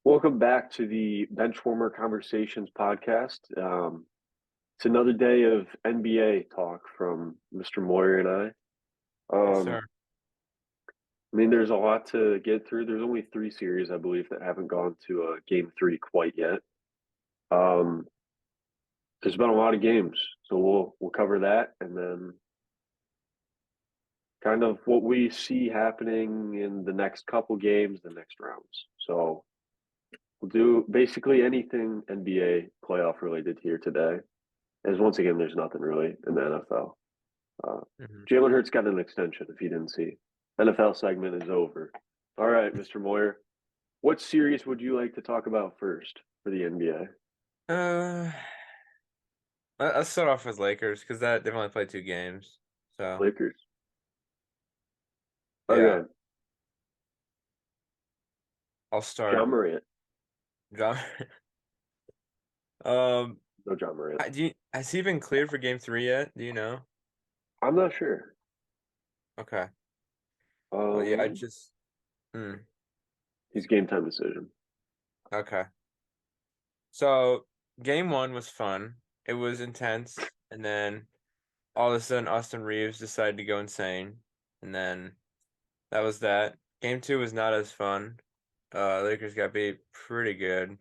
Welcome back to the Benchwarmer Conversations podcast. It's another day of NBA talk from Mr. Moyer and I. Yes, sir. There's a lot to get through. There's only three series, I believe, that haven't gone to game three quite yet. Um, there's been a lot of games, so we'll cover that and then kind of what we see happening in the next couple games, the next rounds. So we'll do basically anything NBA playoff related here today. As once again, there's nothing really in the NFL. Uh, hmm Jalen Hurts got an extension. If you didn't see, NFL segment is over. All right, Mr. Moyer, what series would you like to talk about first for the NBA? Uh, let's start off with Lakers because that they've only played two games. So Lakers. yeah, Okay, I'll John start. Morant. John. um, No, John Morant. has he been cleared for Game 3 yet? Do you know? I'm not sure. Okay. Well, yeah, I Um, just. Mm, he's game time decision. okay. So Game 1 was fun. It was intense, and then all of a sudden Austin Reeves decided to go insane, and then that was that. Game 2 was not as fun. Lakers got beat pretty good.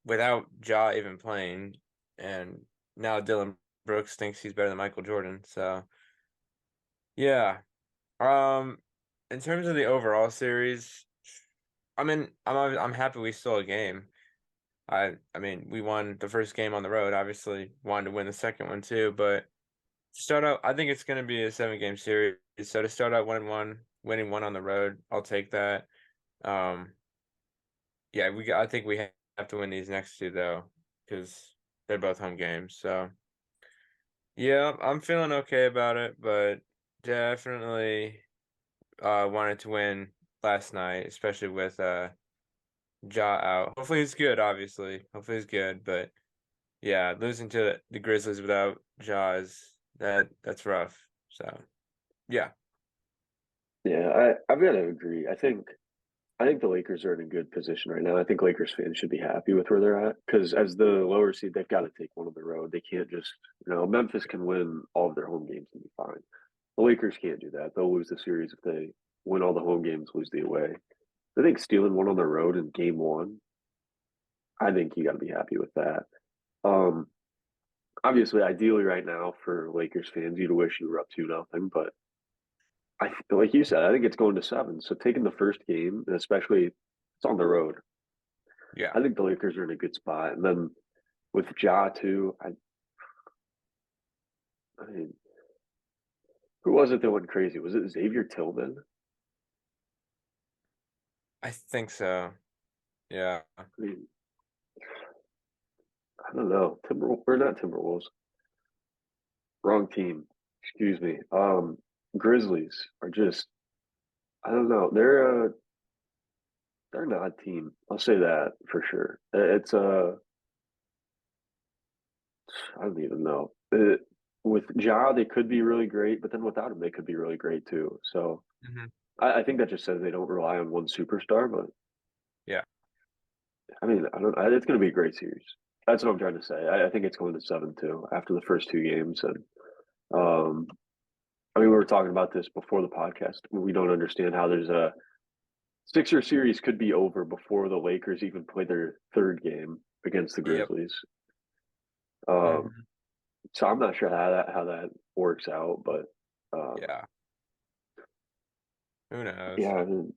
Without Ja even playing, and now Dylan Brooks thinks he's better than Michael Jordan. So yeah. Um, in terms of the overall series, I'm happy we stole a game. I mean we won the first game on the road. Obviously, wanted to win the second one too, but to start out, I think it's going to be a 7 game series. So to start out 1-1, winning one on the road, I'll take that. Um, yeah, I think we have to win these next two though, because they're both home games. So yeah, I'm feeling okay about it, but definitely wanted to win last night, especially with Ja out. Hopefully he's good, obviously. Hopefully he's good, but yeah, losing to the Grizzlies without Ja is that's rough. So yeah. Yeah, I've got to agree. I think the Lakers are in a good position right now. I think Lakers fans should be happy with where they're at because as the lower seed, they've got to take one on the road. They can't just, Memphis can win all of their home games and be fine. The Lakers can't do that. They'll lose the series if they win all the home games, lose the away. I think stealing one on the road in game one, I think you got to be happy with that. Um, Obviously, ideally, right now for Lakers fans, you'd wish you were up 2-0, but like you said, I think it's going to seven. So taking the first game, and especially it's on the road, Yeah. I think the Lakers are in a good spot. And then with Ja too, I mean, who was it that went crazy? Was it Xavier Tillman? I think so. Yeah. I mean, I don't know. Or not Timberwolves. Wrong team. Excuse me. Grizzlies are just I don't know. They're an odd team. I'll say that for sure. It's I don't even know. With Ja, they could be really great, but then without him, they could be really great too. So hmm I think that just says they don't rely on one superstar. But Yeah. I mean, I don't. It's going to be a great series. That's what I'm trying to say. I think it's going to 7-2 after the first two games, and um, I mean, we were talking about this before the podcast. We don't understand how there's a Sixer series could be over before the Lakers even play their third game against the Yep. Grizzlies. Um, hmm so I'm not sure how that works out, but Yeah. Who knows? yeah, I mean,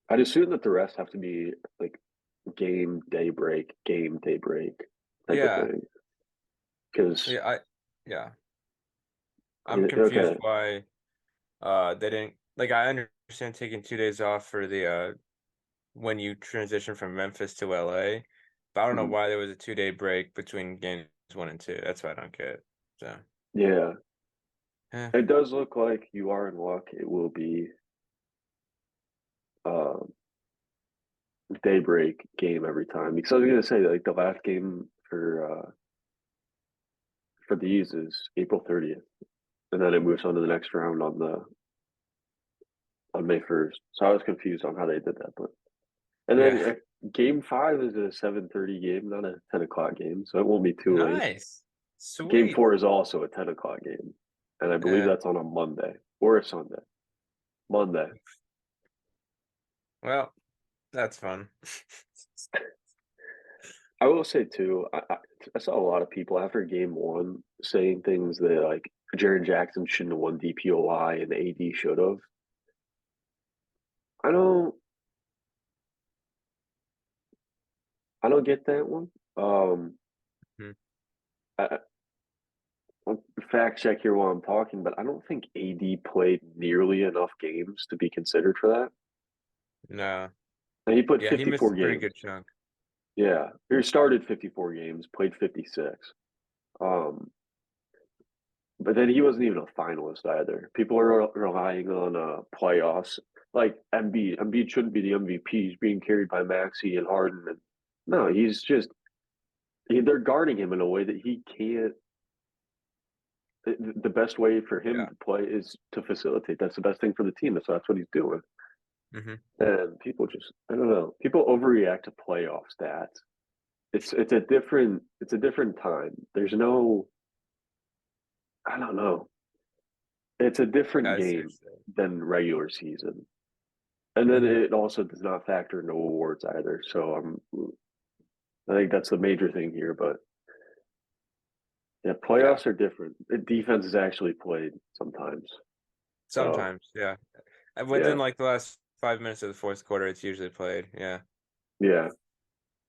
I'd assume that the rest have to be like game daybreak type of Yeah. thing. Because Yeah. I'm confused okay, why they didn't like I understand taking 2 days off for the when you transition from Memphis to LA, but I don't know mhm. why there was a 2 day break between games 1 and 2. That's what I don't get. So Yeah, eh. it does look like you are in luck. It will be um, daybreak game every time. Because I was gonna say like the last game for these is April 30th, and then it moves on to the next round on on May 1st. So I was confused on how they did that, but and Yeah. then game 5 is a 7:30 game, not a 10 o'clock game, so it won't be too late. Nice. Game Sweet. 4 is also a 10 o'clock game, and I believe Yeah. that's on a Monday or a Sunday. Monday. Well, that's fun. I will say too, I saw a lot of people after game 1 saying things that like Jaren Jackson shouldn't have won DPOY and AD should have. I don't I don't get that one. Mhm. I, I'll fact check here while I'm talking, but I don't think AD played nearly enough games to be considered for that. No. And he played Yeah, he missed 54 a pretty games. good chunk. Yeah, he started 54 games, played 56. Um, but then he wasn't even a finalist either. People are relying on playoffs. Like Embiid shouldn't be the MVP. He's being carried by Maxey and Harden. And no, they're guarding him in a way that he can't. The best way for him Yeah. to play is to facilitate. That's the best thing for the team. So that's what he's doing. Hmm. And people just, I don't know. People overreact to playoff stats. It's a different time. There's no, I don't know. It's a different I see what game you're saying. than regular season. And then Hmm. it also does not factor into awards either. So I think that's the major thing here. But yeah, Yeah. playoffs are different. Defense is actually played sometimes. So Sometimes, yeah. And yeah, within like the last 5 minutes of the fourth quarter, it's usually played. Yeah. yeah.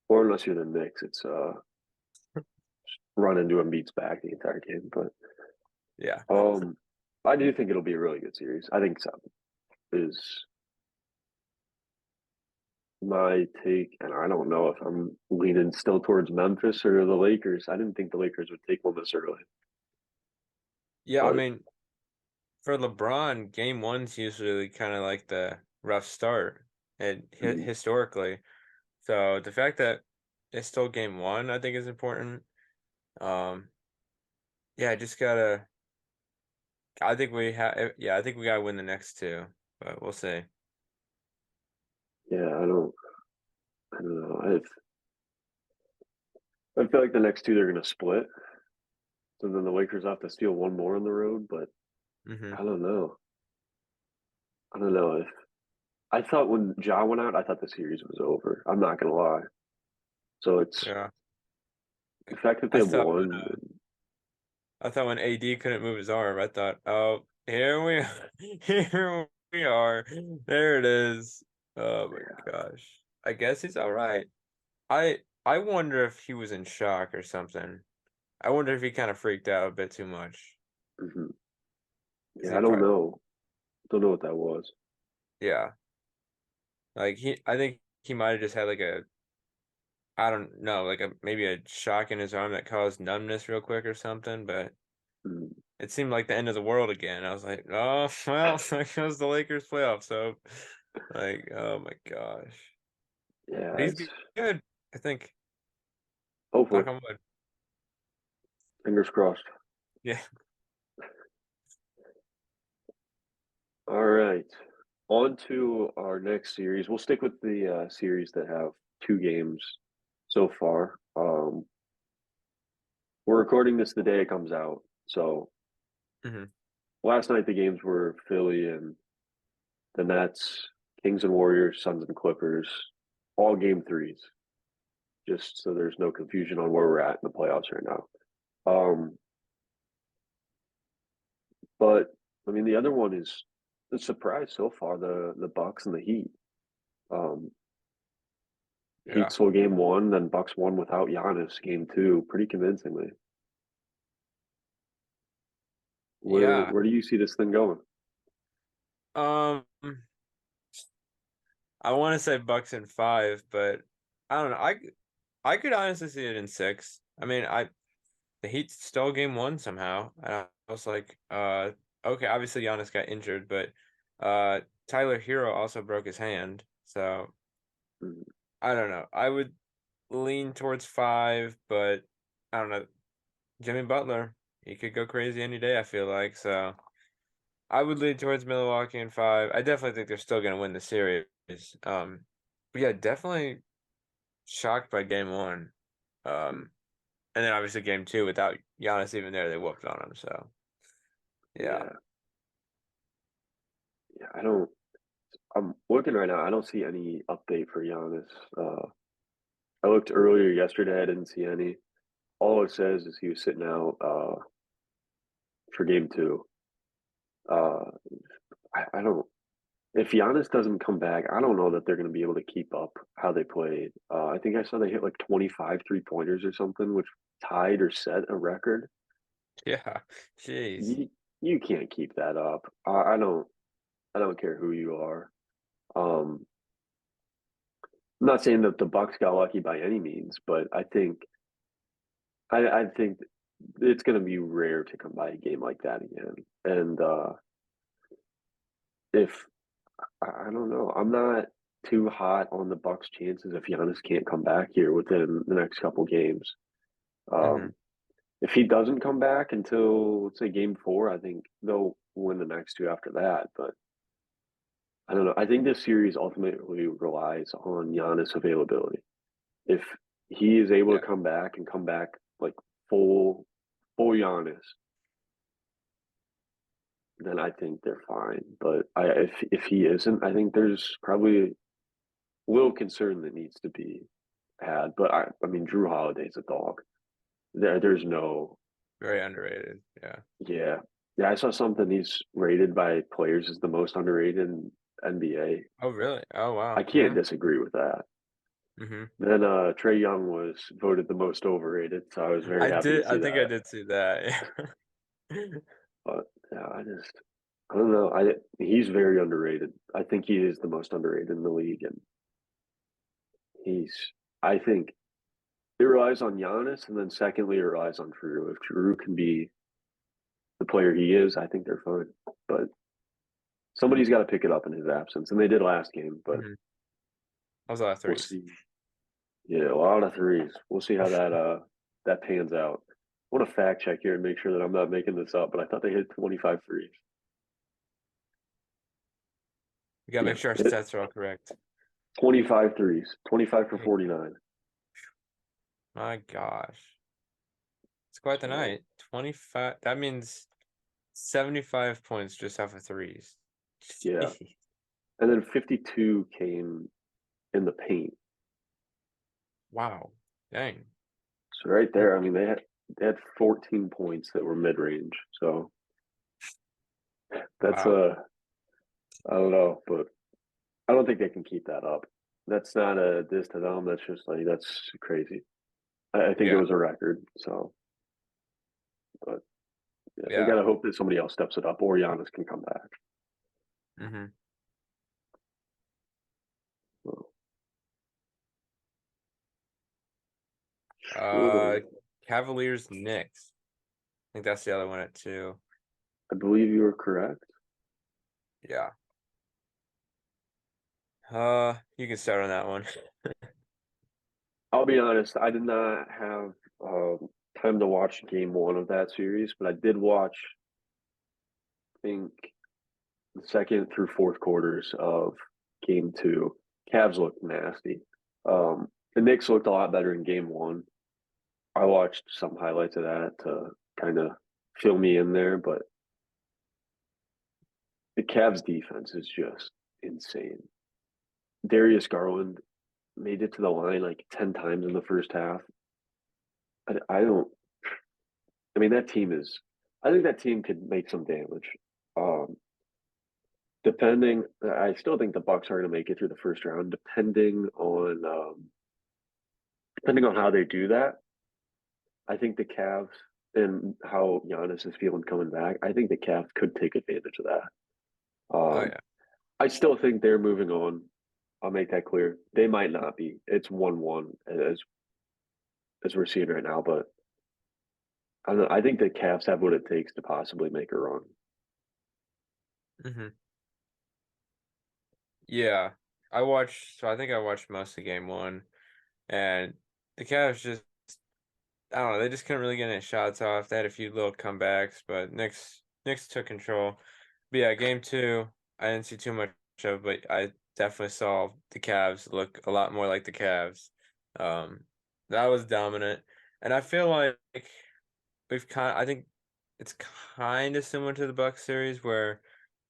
Or unless you're the Knicks, it's run into Embiid's back the entire game. But Yeah. um, I do think it'll be a really good series. I think 7 is my take, and I don't know if I'm leaning still towards Memphis or the Lakers. I didn't think the Lakers would take one this early, Yeah, I but mean, for LeBron, game one's usually kind of like the rough start and mm, historically. So the fact that it's still game one, I think is important. Um, yeah, I just gotta. I think we have. Yeah, I think we gotta win the next two, but we'll see. yeah, I don't know. I feel like the next two they're going to split, so then the Lakers have to steal one more on the road. But Hmm. I don't know. I don't know if I thought when Ja went out, I thought the series was over. I'm not going to lie. So it's Yeah, the fact that I they thought when won. I thought when AD couldn't move his arm, I thought, oh, here we are. Here we are. There it is. Oh my gosh. I guess he's all right. I wonder if he was in shock or something. I wonder if he kind of freaked out a bit too much. Mhm. Because Yeah, he I don't probably, know. Don't know what that was. yeah. Like I think he might have just had like I don't know, like maybe a shock in his arm that caused numbness real quick or something, but Mm, it seemed like the end of the world again. I was like, oh, well, there goes the Lakers playoff. So, like, oh my gosh. But yeah, he's it's good, I think. hopefully Knock on wood. fingers crossed. Yeah. All right, on to our next series. We'll stick with the series that have 2 games so far. We're recording this the day it comes out. So Hmm. last night the games were Philly and the Nets, Kings and Warriors, Suns and Clippers, all game threes. Just so there's no confusion on where we're at in the playoffs right now. Um, but I mean the other one is the surprise so far, the Bucks and the Heat. Um, Heat Yeah. stole game 1, then Bucks won without Giannis game 2, pretty convincingly. Where Yeah. where do you see this thing going? Um, I want to say Bucks in five, but I don't know. I could honestly see it in six. I mean, the Heat stole game one somehow. And I was like, okay, obviously Giannis got injured, but Tyler Hero also broke his hand. So Mm, I don't know. I would lean towards five, but I don't know. Jimmy Butler, he could go crazy any day, I feel like. So I would lean towards Milwaukee in 5. I definitely think they're still going to win the series. But yeah, definitely shocked by game one. And then obviously game two without Giannis even there, they whooped on him. So yeah, Yeah, yeah. I don't. I'm looking right now. I don't see any update for Giannis. I looked earlier yesterday. I didn't see any. All it says is he was sitting out for game two. Uh, I don't. If Giannis doesn't come back, I don't know that they're going to be able to keep up how they played. I think I saw they hit like 25 3-pointers or something, which tied or set a record. yeah, jeez, You can't keep that up. I don't care who you are. Um, I'm not saying that the Bucks got lucky by any means, but I think it's going to be rare to come by a game like that again. And if I don't know, I'm not too hot on the Bucks' chances if Giannis can't come back here within the next couple games. hmm Um, if he doesn't come back until let's say game four, I think they'll win the next two after that. But I don't know. I think this series ultimately relies on Giannis' availability. If he is able yeah, to come back and come back like full full Giannis, then I think they're fine. But if he isn't, I think there's probably a little concern that needs to be had. But I mean Drew Holiday's a dog. There's no very underrated. Yeah. yeah. Yeah, I saw something he's rated by players as the most underrated in NBA. Oh really? Oh I wow. can't Yeah. disagree with that. hmm Then Trey Young was voted the most overrated, so I was very I happy to did. I see think I that. did see that. Yeah. But yeah, I don't know. He's very underrated. I think he is the most underrated in the league, and he's I think it relies on Giannis, and then secondly, it relies on Drew. If Drew can be the player he is, I think they're fine. But somebody's got to pick it up in his absence, and they did last game. But hmm That was a lot of we'll threes. see. Yeah, a lot of threes. We'll see how that pans out. I want to fact check here and make sure that I'm not making this up, but I thought they hit 25 threes. We gotta Yeah, make sure our hit stats are all correct. 25 threes, 25 for Hey, 49. my gosh, it's quite the So, night. 25. That means 75 points just off of threes. yeah. Jeez. And then 52 came in the paint. Wow. Dang. So right there, I mean they had 14 points that were mid-range. So that's Wow. I don't know, but I don't think they can keep that up. That's not a diss to them. That's just like that's crazy. I think it Yeah. was a record. So, but yeah, they Yeah. got to hope that somebody else steps it up or Giannis can come back. hmm So, Uh, Cavaliers, Knicks. I think that's the other one at two. I believe you are correct. Yeah. You can start on that one. I'll be honest, I did not have time to watch game one of that series, but I did watch, I think, the second through fourth quarters of game two. Cavs looked nasty. The Knicks looked a lot better in game one. I watched some highlights of that to kind of fill me in there, but the Cavs defense is just insane. Darius Garland made it to the line like 10 times in the first half. I don't, I mean, I think that team could make some damage. Um, I still think the Bucks are going to make it through the first round, depending on how they do that. I think the Cavs and how Giannis is feeling coming back, I think the Cavs could take advantage of that. Oh Um, yeah. I still think they're moving on. I'll make that clear. They might not be. It's 1-1 as we're seeing right now, but I don't know. I think the Cavs have what it takes to possibly make a run. hmm Yeah. I think I watched most of game one, and the Cavs just, I don't know, they just couldn't really get any shots off. They had a few little comebacks, but Knicks took control. But yeah, game two, I didn't see too much of, but I definitely saw the Cavs look a lot more like the Cavs. Um, that was dominant, and I feel like I think it's kind of similar to the Bucks series where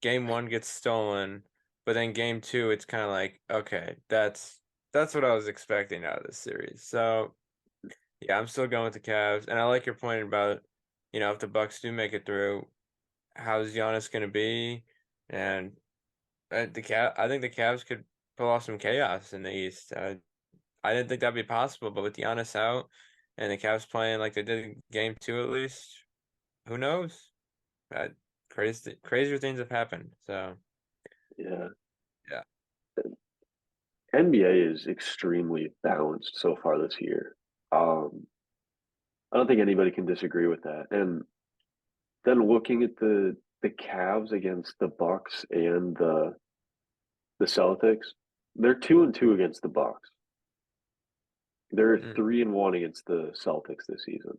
game one gets stolen, but then game two, it's kind of like, okay, that's what I was expecting out of this series. So yeah, I'm still going with the Cavs, and I like your point about, if the Bucks do make it through, how's Giannis going to be? And I think the Cavs could pull off some chaos in the East. I didn't think that'd be possible, but with Giannis out and the Cavs playing like they did in game two at least, who knows? Uh, crazier things have happened. So Yeah. yeah, NBA is extremely balanced so far this year. Um, I don't think anybody can disagree with that. And then looking at the Cavs against the Bucks and the Celtics, they're 2-2 against the Bucks. They're mm, 3-1 against the Celtics this season.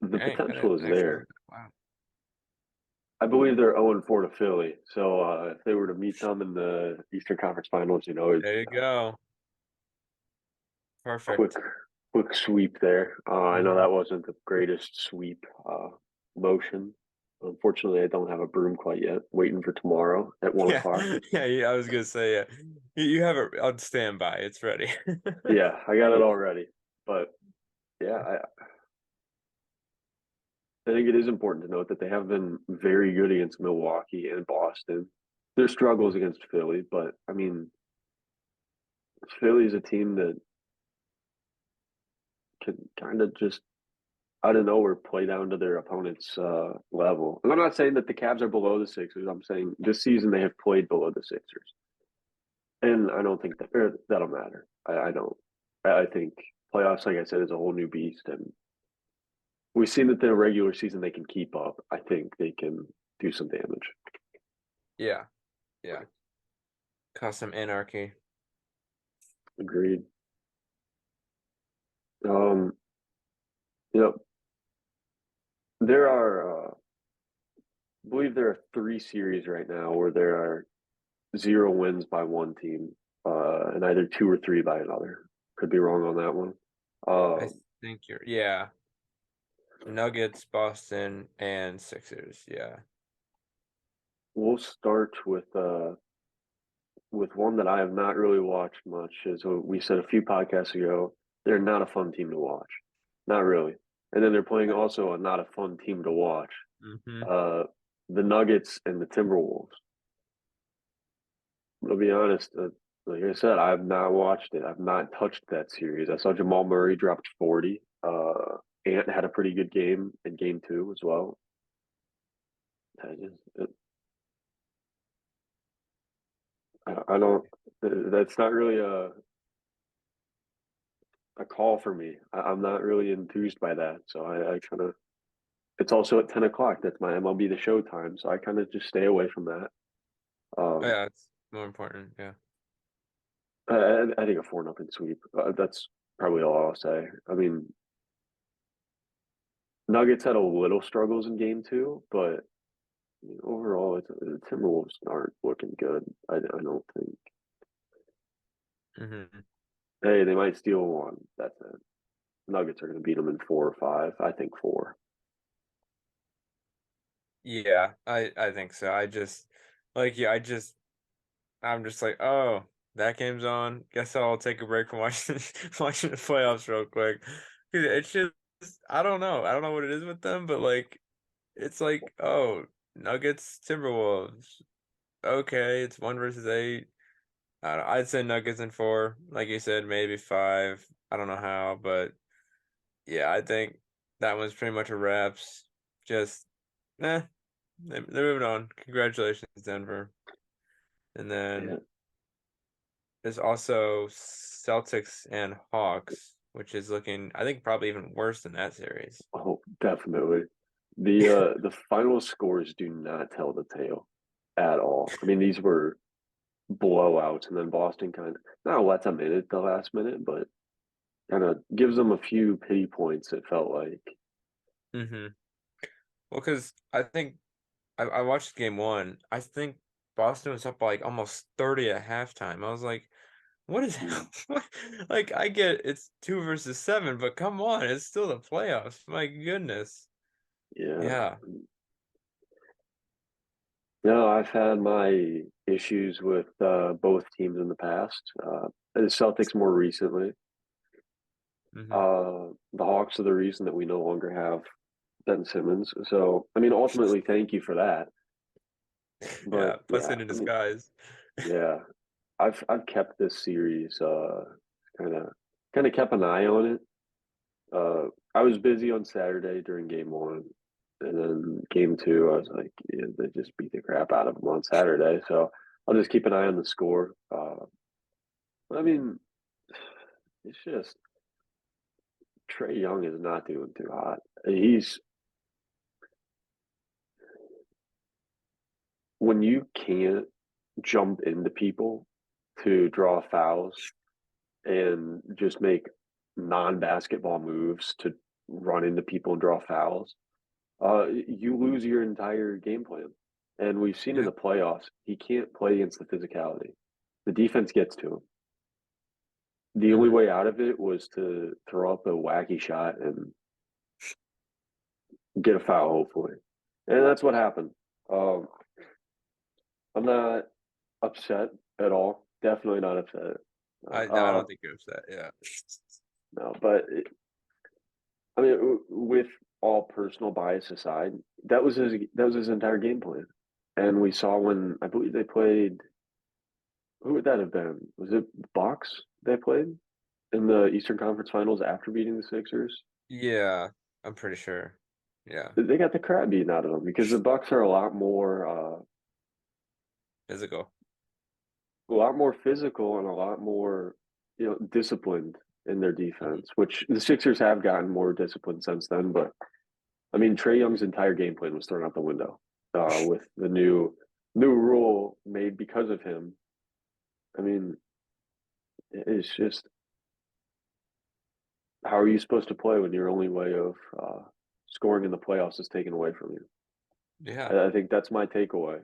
The dang, I potential didn't is actually know there. that. Wow. I believe they're 0-4 to Philly. So if they were to meet them in the Eastern Conference Finals, There you go. quick Perfect. quick sweep there. I know Hmm. that wasn't the greatest sweep motion. Unfortunately, I don't have a broom quite yet. Waiting for tomorrow at 1 o'clock. Yeah. I was gonna say, yeah, you have it on standby. It's ready. Yeah, I got it all ready. But yeah, I think it is important to note that they have been very good against Milwaukee and Boston. Their struggles against Philly, but I mean, Philly is a team that can kind of just out of nowhere play down to their opponent's level. And I'm not saying that the Cavs are below the Sixers. I'm saying this season they have played below the Sixers, and I don't think that'll matter. I don't. I think playoffs, like I said, is a whole new beast, and we've seen that the regular season they can keep up. I think they can do some damage. Yeah, yeah. Cause some anarchy. Agreed. Um, you know, there are, I believe there are 3 series right now where there are 0 wins by one team, and either 2 or 3 by another. Could be wrong on that one. I think yeah. Nuggets, Boston, and Sixers. Yeah. We'll start with one that I have not really watched much. As we said a few podcasts ago, they're not a fun team to watch. Not really. And then they're playing also a not a fun team to watch. Mm-hmm. Uh, the Nuggets and the Timberwolves. I'll be honest. Like I said, I've not watched it. I've not touched that series. I saw Jamal Murray dropped 40. Ant had a pretty good game in game two as well. I don't. That's not really a call for me. I'm not really enthused by that. So I kind of. It's also at 10 o'clock. That's my MLB the Show time. So I kind of just stay away from that. Oh, Um, yeah, it's more important. Yeah. I think a 4-0 sweep. That's probably all I'll say. I mean, Nuggets had a little struggles in game two, but overall, the Timberwolves aren't looking good. I don't think. Mm-hmm. Hey, they might steal one. That's it. Nuggets are going to beat them in 4 or 5. I think 4. Yeah, I think so. Yeah, I'm just like, oh, that game's on. Guess I'll take a break from watching watching the playoffs real quick. 'Cause it's just I don't know. I don't know what it is with them, but like it's like, oh, Nuggets, Timberwolves. Okay, it's 1 versus 8. I'd say Nuggets in 4. Like you said, maybe 5. I don't know how, but yeah, I think that one's pretty much a wraps. Just, they're moving on. Congratulations, Denver. And Yeah. then there's also Celtics and Hawks, which is looking, I think, probably even worse than that series. Oh, definitely. The final scores do not tell the tale at all. I mean, these were blowouts, and then Boston kind of not lets them in at the last minute, but kind of gives them a few pity points. It felt like. Mm-hmm. Well, because I think I watched game one. I think Boston was up by like almost 30 at halftime. I was like, what is Mm, what? Like I get it's 2 versus 7, but come on, it's still the playoffs. My goodness. yeah. Yeah. No, I've had my issues with both teams in the past. The Celtics more recently. Hmm. The Hawks are the reason that we no longer have Ben Simmons. So, I mean, ultimately, thank you for that. But Yeah, yeah, blessing in I mean, disguise. yeah, I've kept this series kind of kind of kept an eye on it. I was busy on Saturday during game one, and then game two, I was like, yeah, they just beat the crap out of them on Saturday. So I'll just keep an eye on the score. I mean, it's just Trey Young is not doing too hot. He's when you can't jump into people to draw fouls and just make non-basketball moves to run into people and draw fouls, you lose your entire game plan. And we've seen in Yeah. the playoffs, he can't play against the physicality. The defense gets to him. The only Hmm. way out of it was to throw up a wacky shot and get a foul, hopefully. And that's what happened. Um, I'm not upset at all. Definitely not upset. No, I don't think you're upset. Yeah. No, but I mean, with all personal bias aside, that was his entire game plan. And we saw when I believe they played. Who would that have been? Was it Bucks they played in the Eastern Conference Finals after beating the Sixers? Yeah, I'm pretty sure. Yeah. They got the crap beaten out of them because the Bucks are Physical. a lot more physical and a lot more, disciplined in their Hmm. defense. Which the Sixers have gotten more disciplined since then. But I mean, Trey Young's entire game plan was thrown out the window with the new rule made because of him. I mean, it's just how are you supposed to play when your only way of scoring in the playoffs is taken away from you? Yeah. I think that's my takeaway.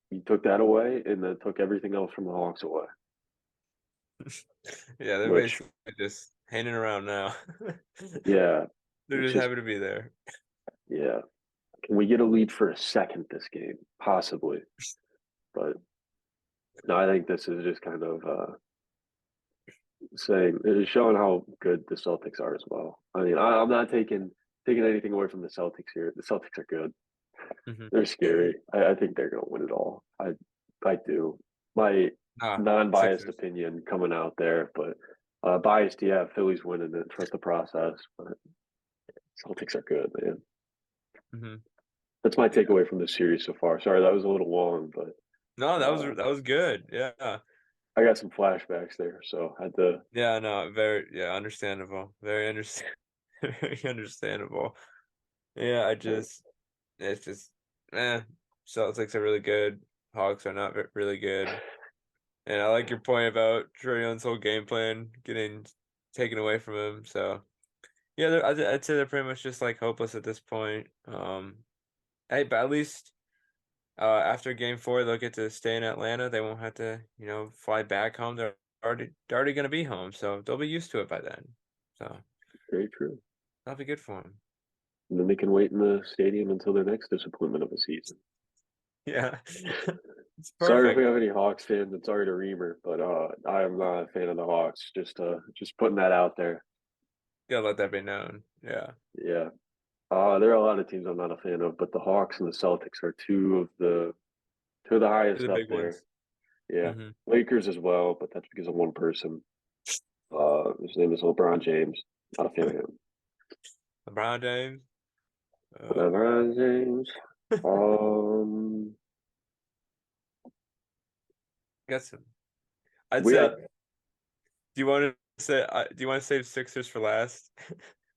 You took that away, and then took everything else from the Hawks away. Yeah, they're Which, basically just hanging around now. yeah, They're it's just just happy to be there. yeah. Can we get a lead for a second this game? Possibly, but no, I think this is just kind of saying showing how good the Celtics are as well. I mean, I'm not taking anything away from the Celtics here. The Celtics are good. Hmm. They're scary. I think they're going to win it all. I do. My Ah, non-biased Sixers. opinion coming out there, but biased, yeah, Philly's winning it. Trust the process. But Celtics are good, man. Hmm. That's my Yeah. takeaway from this series so far. Sorry, that was a little long, but No, uh, that was good. Yeah. I got some flashbacks there, so I had to. Yeah, no, very yeah, understandable. Very understand very understandable. Yeah, it's just eh. Celtics are really good. Hawks are not really good. And I like your point about Trae Young's whole game plan getting taken away from him. So yeah, I'd say they're pretty much just like hopeless at this point. Hey, but at least after game four, they'll get to stay in Atlanta. They won't have to, fly back home. They're already gonna be home, so they'll be used to it by then. So Very true. that'll be good for them. And then they can wait in the stadium until their next disappointment of a season. Yeah, it's Sorry if we perfect. have any Hawks fans. It's sorry to Reamer, but I am not a fan of the Hawks. Just putting that out there. Gotta let that be known. Yeah, Yeah. There are a lot of teams I'm not a fan of, but the Hawks and the Celtics are two of the they're highest the up big there. ones. Yeah. Hmm. Lakers as well, but that's because of one person. His name is LeBron James. Not a fan of him. LeBron James. Uh, LeBron James. Um, guess I'd we say. got. Do you want to save Sixers for last?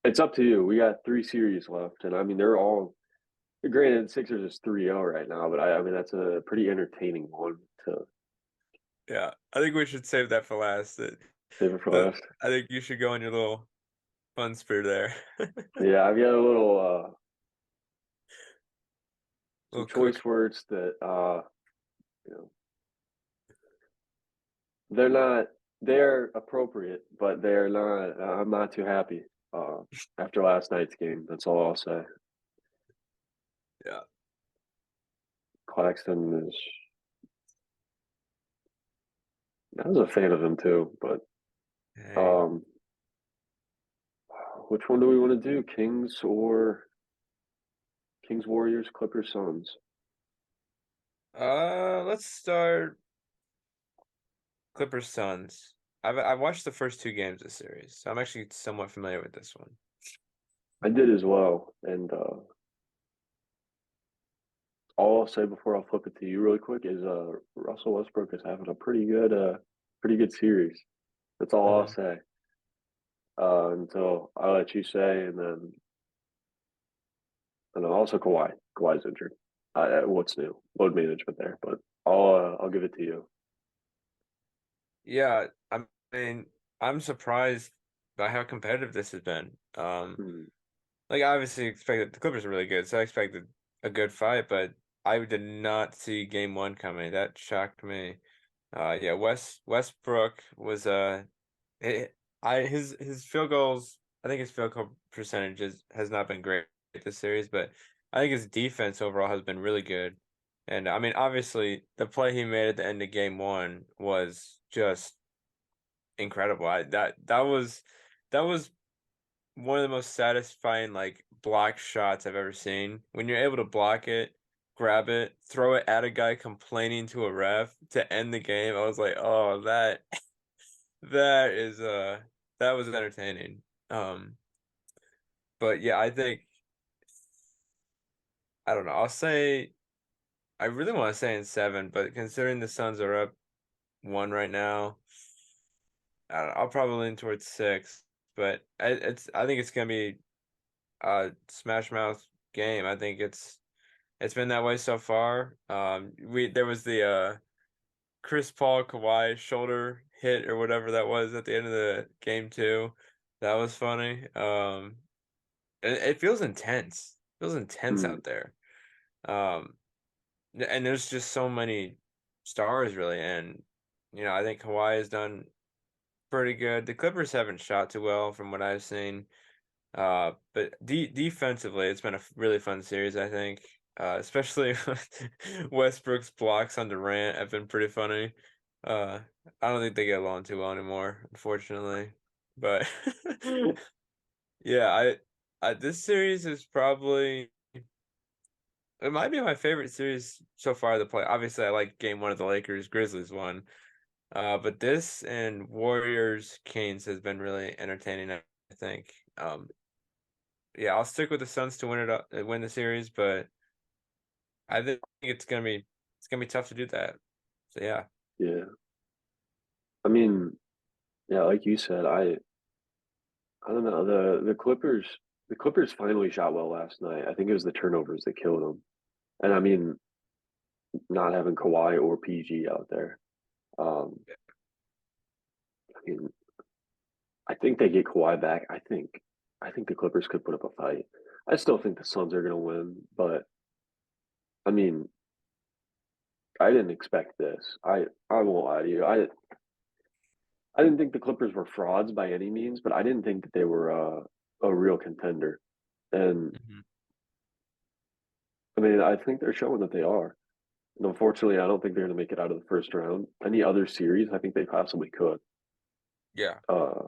It's up to you. We got three series left, and I mean they're all. Granted, Sixers is 3-0 right now, but I mean that's a pretty entertaining one to Yeah, I think we should save that for last. save it for The last. I think you should go on your little fun spree there. Yeah, I've got a little some Little choice cook. words that you know they're not they're appropriate, but they're not. I'm not too happy after last night's game. That's all I'll say. Yeah. Claxton is. I was a fan of him too, but Hey. um, which one do we want to do? Kings Warriors Clippers Suns? Let's start Clippers Suns. I've watched the first two games of the series, so I'm actually somewhat familiar with this one. I did as well, and all I'll say before I'll flip it to you really quick is Russell Westbrook is having a pretty good series. That's all I'll Mhm. say. Until I'll let you say, and then also Kawhi. Kawhi's injured. What's new? Load management there, but I'll give it to you. Yeah, I mean, I'm surprised by how competitive this has been. Hmm. Like I obviously expected the Clippers are really good, so I expected a good fight, but I did not see game one coming. That shocked me. Yeah, Westbrook was it, I his field goals. I think his field goal percentages has not been great this series, but I think his defense overall has been really good. And I mean, obviously, the play he made at the end of game one was just incredible. That was one of the most satisfying like block shots I've ever seen. When you're able to block it, grab it, throw it at a guy complaining to a ref to end the game, I was like, oh, that is that was entertaining. Um, but yeah, I think I don't know. I'll say I really want to say in seven, but considering the Suns are up one right now, I'll probably lean towards six. But I think it's gonna be a smash mouth game. I think it's been that way so far. We there was the Chris Paul Kawhi shoulder hit or whatever that was at the end of the game too. That was funny. It feels intense. It feels intense Hmm. out there. Um, and there's just so many stars really, and I think Kawhi has done pretty good. The Clippers haven't shot too well from what I've seen. But defensively, it's been a really fun series, I think. Especially Westbrook's blocks on Durant have been pretty funny. Uh, I don't think they get along too well anymore, unfortunately. But yeah, this series is probably it might be my favorite series so far to play. Obviously, I like game one of the Lakers Grizzlies one. But this and Warriors Canes has been really entertaining, I think. Yeah, I'll stick with the Suns to win the series, but I think it's gonna be tough to do that. So yeah, Yeah. I mean, yeah, like you said, I don't know. The Clippers finally shot well last night. I think it was the turnovers that killed them. And I mean, not having Kawhi or PG out there. Um, I mean, I think they get Kawhi back. I think the Clippers could put up a fight. I still think the Suns are going to win, but I mean, I didn't expect this. I won't lie to you. I didn't think the Clippers were frauds by any means, but I didn't think that they were a real contender. And hmm I mean, I think they're showing that they are. And unfortunately, I don't think they're going to make it out of the first round. Any other series, I think they possibly could. yeah, Uh,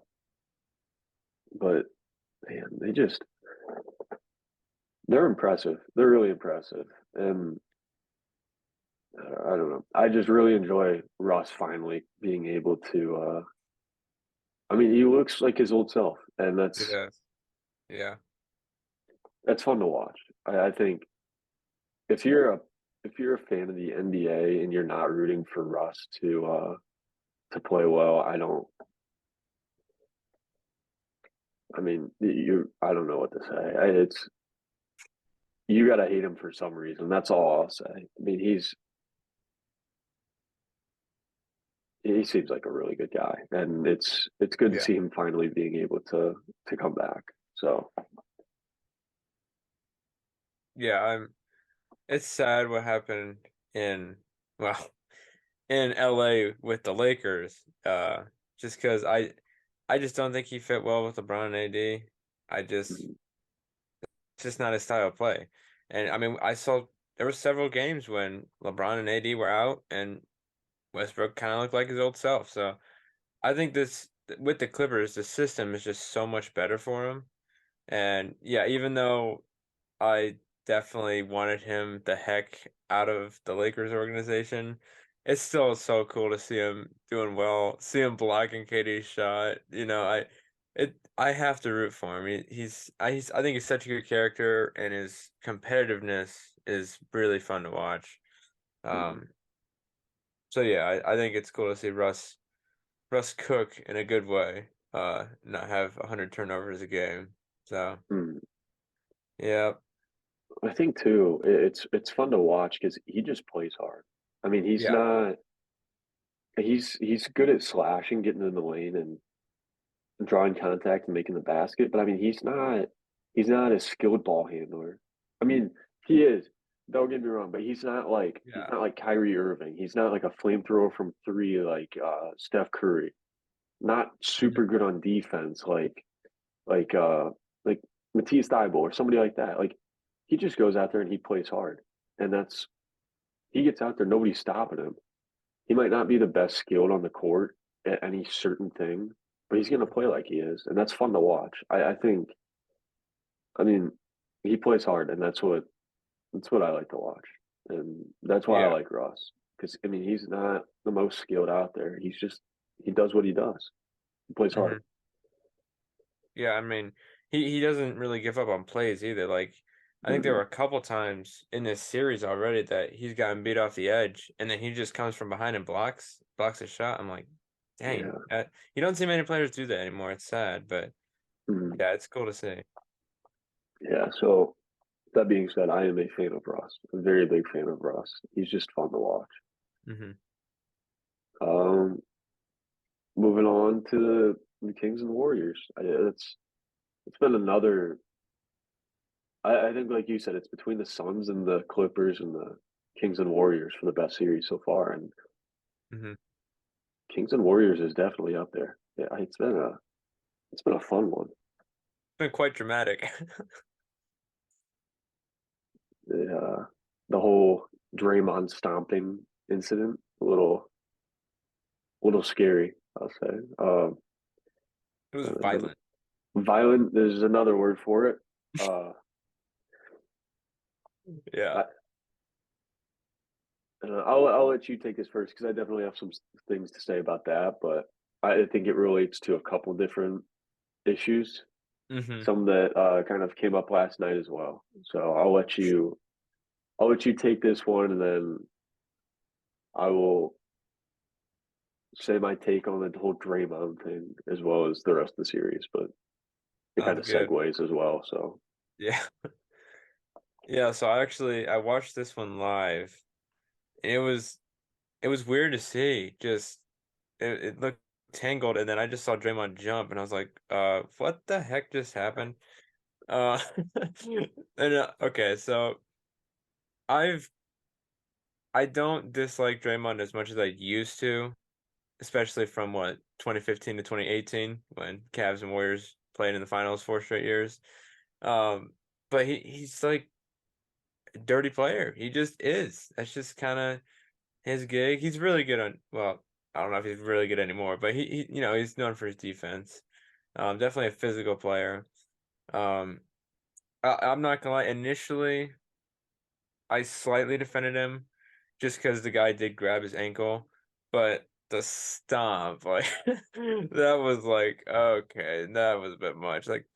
but man, they're impressive. They're really impressive. And I don't know. I just really enjoy Russ finally being able to. I mean, he looks like his old self, and it does. Yeah, that's fun to watch. I think if if you're a fan of the NBA and you're not rooting for Russ to play well, I don't. I mean, I don't know what to say. It's you got to hate him for some reason. That's all I'll say. I mean, he seems like a really good guy, and it's good to yeah, see him finally being able to come back. So yeah. it's sad what happened in well in LA with the Lakers. Just because I just don't think he fit well with LeBron and AD. I just Mhm. it's just not his style of play. And I mean, I saw there were several games when LeBron and AD were out and Westbrook kind of looked like his old self. So I think this with the Clippers, the system is just so much better for him. And yeah, even though I definitely wanted him the heck out of the Lakers organization, it's still so cool to see him doing well, see him blocking KD's shot. I have to root for him. I think he's such a good character, and his competitiveness is really fun to watch. Mhm. Um, so yeah, I think it's cool to see Russ cook in a good way, not have 100 turnovers a game. So Mhm. yeah, I think too, it's fun to watch because he just plays hard. I mean, yeah, he's good at slashing, getting in the lane, and drawing contact and making the basket. But I mean, he's not a skilled ball handler. I mean, he is. Don't get me wrong, but he's yeah. not like Kyrie Irving. He's not like a flamethrower from three like Steph Curry. Not super Mhm. good on defense like like Matisse Thybulle or somebody like that. Like he just goes out there and he plays hard. And that's he gets out there, nobody's stopping him. He might not be the best skilled on the court at any certain thing, but he's going to play like he is, and that's fun to watch. I think. I mean, he plays hard, and that's what I like to watch, and that's why I Yeah. like Ross because I mean he's not the most skilled out there. He does what he does. He plays hard. hmm Yeah, I mean, he doesn't really give up on plays either. Like, I think there were Mm, a couple times in this series already that he's gotten beat off the edge, and then he just comes from behind and blocks a shot. I'm like, dang, yeah. you don't see many players do that anymore. It's sad, but Mm, yeah, it's cool to see. yeah. So that being said, I am a fan of Ross. A very big fan of Ross. He's just fun to watch. hmm Um, moving on to the Kings and Warriors. It's been another. I think, like you said, it's between the Suns and the Clippers and the Kings and Warriors for the best series so far, and hmm Kings and Warriors is definitely up there. Yeah, it's been a fun one. It's been quite dramatic. The whole Draymond stomping incident, a little scary, I'll say. It was The violent. violent. There's another word for it. Uh, Yeah. I, I'll let you take this first because I definitely have some things to say about that, but I think it relates to a couple different issues, hmm some that kind of came up last night as well. So I'll let you take this one, and then I will say my take on the whole Draymond thing as well as the rest of the series. But it kind Sounds of good. segues as well. So Yeah. Yeah, so I watched this one live. And it was weird to see. Just it looked tangled, and then I just saw Draymond jump, and I was like, what the heck just happened? Uh, and okay, so I've I don't dislike Draymond as much as I used to, especially from what 2015 to 2018 when Cavs and Warriors played in the finals 4 straight years. Um, but he's like a dirty player. He just is. That's just kind of his gig. He's really good on, well, I don't know if he's really good anymore, but he's known for his defense. Definitely a physical player. Um, I'm not gonna lie. Initially, I slightly defended him just because the guy did grab his ankle, but the stomp, like that was like okay, that was a bit much. Like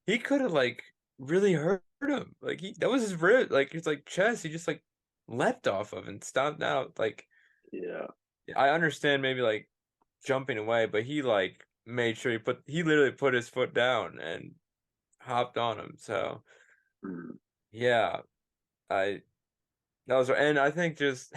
he could have like really hurt him. Like that was his rib, like his like chest. He just like leapt off of and stomped out. Like yeah, I understand maybe like jumping away, but he like made sure he literally put his foot down and hopped on him. So mm, yeah, I that was and I think just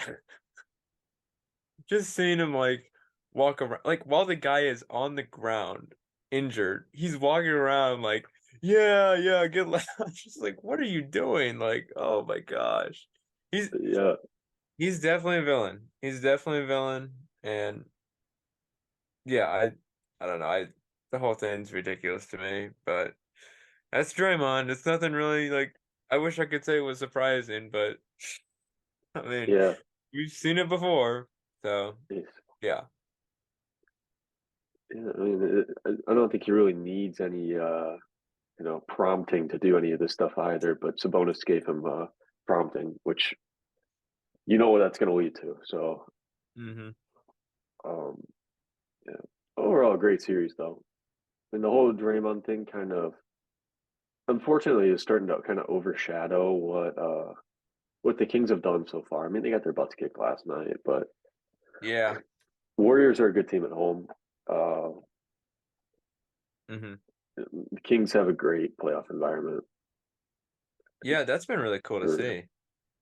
just seeing him like walk around like while the guy is on the ground injured, he's walking around like, yeah, yeah, get left. Just like, what are you doing? Like, oh my gosh. He's Yeah, he's definitely a villain. He's definitely a villain, and yeah, I don't know. The whole thing's ridiculous to me, but that's Draymond. It's nothing really like. I wish I could say it was surprising, but I mean, yeah. we've seen it before, so It's, yeah. yeah, I mean, I don't think he really needs any prompting to do any of this stuff either. But Sabonis gave him prompting, which you know what that's going to lead to. So, Hmm. um, yeah. Overall, a great series though. And the whole Draymond thing kind of, unfortunately, is starting to kind of overshadow what the Kings have done so far. I mean, they got their butts kicked last night, but Yeah. Warriors are a good team at home. Uh, Hmm. the Kings have a great playoff environment. Yeah, that's been really cool to For see.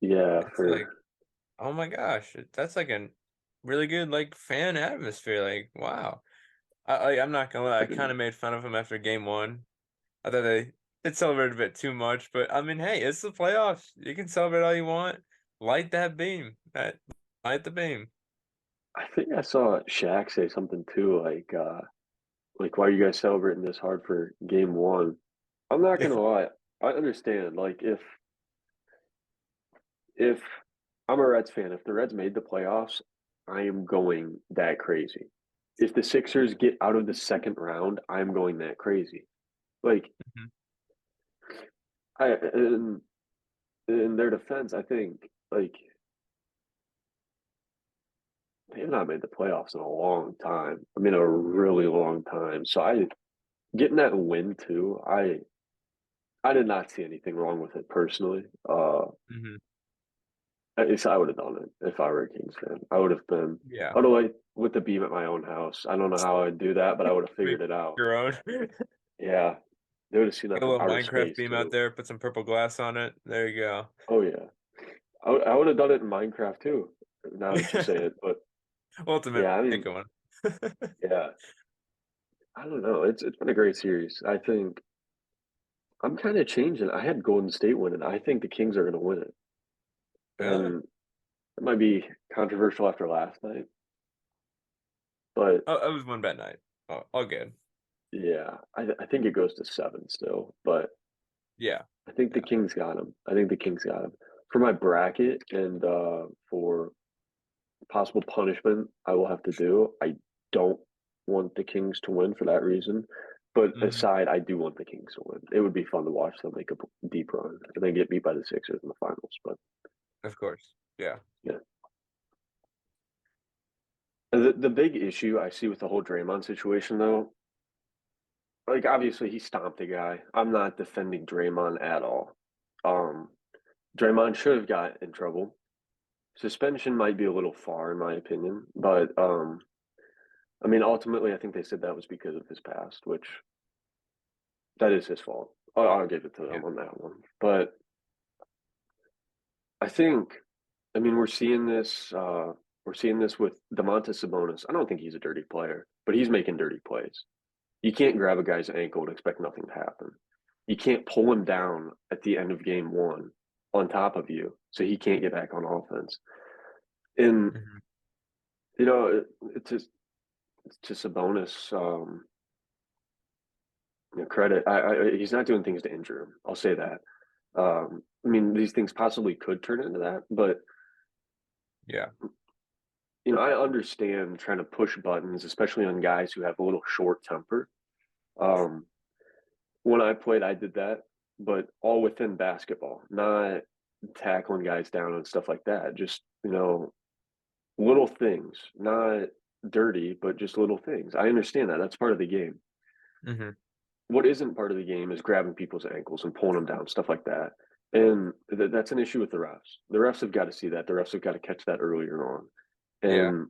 yeah, It's for like, oh my gosh, that's like a really good like fan atmosphere. Like, wow. I'm not gonna lie, I kind freaking. of made fun of him after game one. I thought they celebrated a bit too much, but I mean, hey, it's the playoffs. You can celebrate all you want. Light that beam. Light the beam. I think I saw Shaq say something too, like why are you guys celebrating this hard for game one? I'm not Yeah. gonna lie, I understand. Like if I'm a Reds fan, if the Reds made the playoffs, I am going that crazy. If the Sixers get out of the second round, I'm going that crazy. Like Mhm. I in their defense, I think like they have not made the playoffs in a long time. I mean, a really long time. So I getting that win too. I did not see anything wrong with it personally. Mhm. At least I would have done it if I were a Kings fan. I would have been. Yeah. I would have like with the beam at my own house. I don't know how I'd do that, but I would have Make figured it out. your own. Get Yeah, they would have seen that a from little outer Minecraft space beam out too. there, put some purple glass on it. There you go. Oh yeah, I would have done it in Minecraft too. Now that you say it, but Well, to yeah, I make mean, a one. yeah, I don't know. It's been a great series. I think I'm kind of changing. I had Golden State winning. I think the Kings are going to win it, Really? and it might be controversial after last night, but Oh, it was one bad night. Oh, all good. yeah, I think it goes to seven still, but Yeah. I think the Yeah. Kings got him. I think the Kings got him. For my bracket and for possible punishment I will have to do, I don't want the Kings to win for that reason. But Hmm. aside, I do want the Kings to win. It would be fun to watch them make a deep run and then get beat by the Sixers in the finals. But Of course. Yeah. yeah, the big issue I see with the whole Draymond situation, though, like obviously he stomped a guy. I'm not defending Draymond at all. Um, Draymond should have got in trouble. Suspension might be a little far, in my opinion, but I mean, ultimately, I think they said that was because of his past, which that is his fault. I'll give it to Yeah. them on that one. But I think, I mean, we're seeing this. We're seeing this with Domantas Sabonis. I don't think he's a dirty player, but he's making dirty plays. You can't grab a guy's ankle and expect nothing to happen. You can't pull him down at the end of game one on top of you, so he can't get back on offense. And Hmm. you know, it's just to Sabonis, credit. He's not doing things to injure him. I'll say that. I mean, these things possibly could turn into that, but Yeah. I understand trying to push buttons, especially on guys who have a little short temper. Um, when I played, I did that, but all within basketball, not tackling guys down and stuff like that. Just little things, not dirty, but just little things. I understand that. That's part of the game. Hmm. What isn't part of the game is grabbing people's ankles and pulling them down, stuff like that. And that's an issue with the refs. The refs have got to see that. The refs have got to catch that earlier on. Yeah. And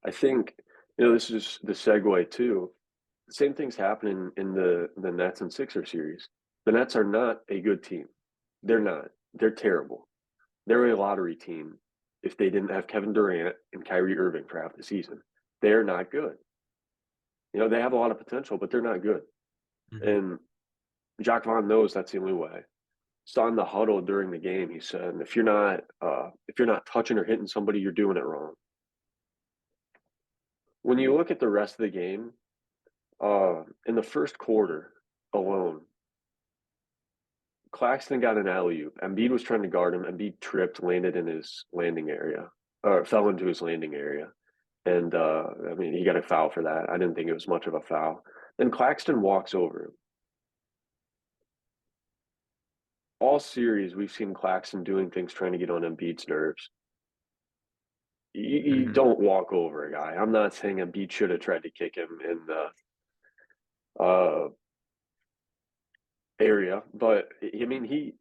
I think, this is the segue too. Same thing's happening in the Nets and Sixers series. The Nets are not a good team. They're not. They're terrible. They're a lottery team if they didn't have Kevin Durant and Kyrie Irving for half the season. They're not good. They have a lot of potential, but they're not good. Hmm. And Jacques Vaughn knows that's the only way. So in the huddle during the game, he said, if you're not touching or hitting somebody, you're doing it wrong. When you look at the rest of the game, in the first quarter alone, Claxton got an alley-oop. Embiid was trying to guard him. Embiid tripped, landed in his landing area, or fell into his landing area. And I mean, he got a foul for that. I didn't think it was much of a foul. Then Claxton walks over him. All series, we've seen Claxton doing things trying to get on Embiid's nerves. You Hmm. don't walk over a guy. I'm not saying Embiid should have tried to kick him in the area, but I mean, he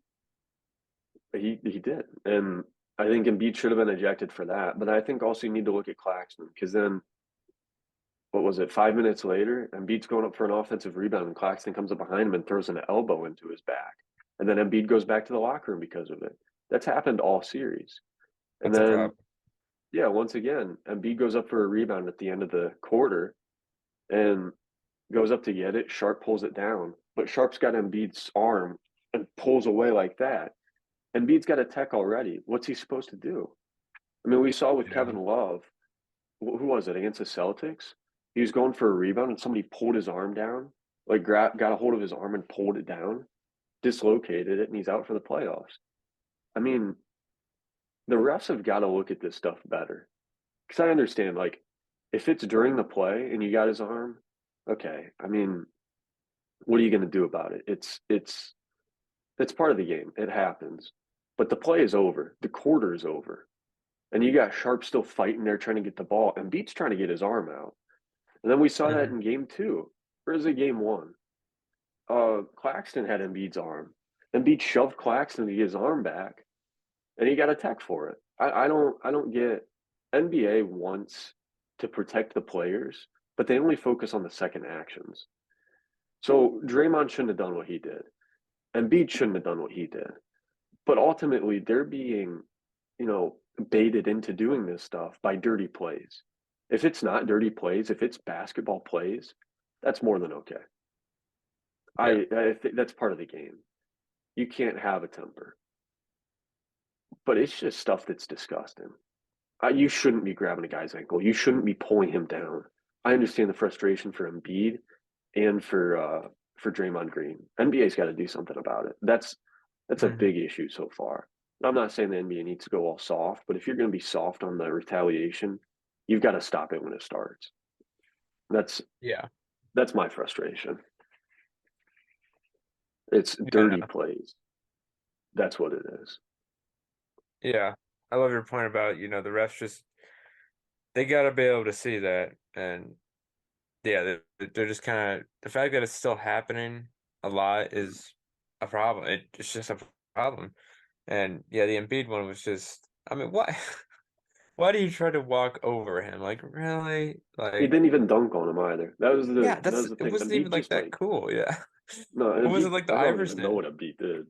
did, and I think Embiid should have been ejected for that. But I think also you need to look at Claxton because then what was it? 5 minutes later, Embiid's going up for an offensive rebound, and Claxton comes up behind him and throws an elbow into his back, and then Embiid goes back to the locker room because of it. That's happened all series, and That's a then problem. yeah, once again, Embiid goes up for a rebound at the end of the quarter and goes up to get it. Sharp pulls it down, but Sharp's got Embiid's arm and pulls away like that. Embiid's got a tech already. What's he supposed to do? I mean, we saw with Yeah. Kevin Love, who was it against the Celtics? He was going for a rebound and somebody pulled his arm down, like got a hold of his arm and pulled it down, dislocated it, and he's out for the playoffs. I mean, the refs have got to look at this stuff better because I understand, like, if it's during the play and you got his arm, okay. I mean, what are you going to do about it? It's part of the game. It happens, but the play is over. The quarter is over. And you got Sharp still fighting there trying to get the ball, and Beats trying to get his arm out. And then we saw that Hmm. in game two. Or is it game one? Claxton had Embiid's arm. Embiid shoved Claxton to get his arm back, and he got a tech for it. I don't get NBA wants to protect the players, but they only focus on the second actions. So Draymond shouldn't have done what he did. Embiid shouldn't have done what he did. But ultimately, they're being, baited into doing this stuff by dirty plays. If it's not dirty plays, if it's basketball plays, that's more than okay. Yeah. I think that's part of the game. You can't have a temper, but it's just stuff that's disgusting. You shouldn't be grabbing a guy's ankle. You shouldn't be pulling him down. I understand the frustration for Embiid and for Draymond Green. NBA's got to do something about it. That's a Hmm. big issue so far. I'm not saying the NBA needs to go all soft, but if you're going to be soft on the retaliation, you've got to stop it when it starts. That's Yeah. that's my frustration. It's Yeah. dirty No. plays. That's what it is. Yeah. I love your point about, the refs just they gotta be able to see that. And yeah, they're just kind of the fact that it's still happening a lot is a problem. It's just a problem. And yeah, the Embiid one was just, I mean, why why do you try to walk over him? Like, really? He Like, didn't even dunk on him either. That was the yeah, that that's was the it thing. wasn't Embiid even like just that like cool. Yeah. no, It Embiid. wasn't like the I don't even know Iverson. what Embiid did.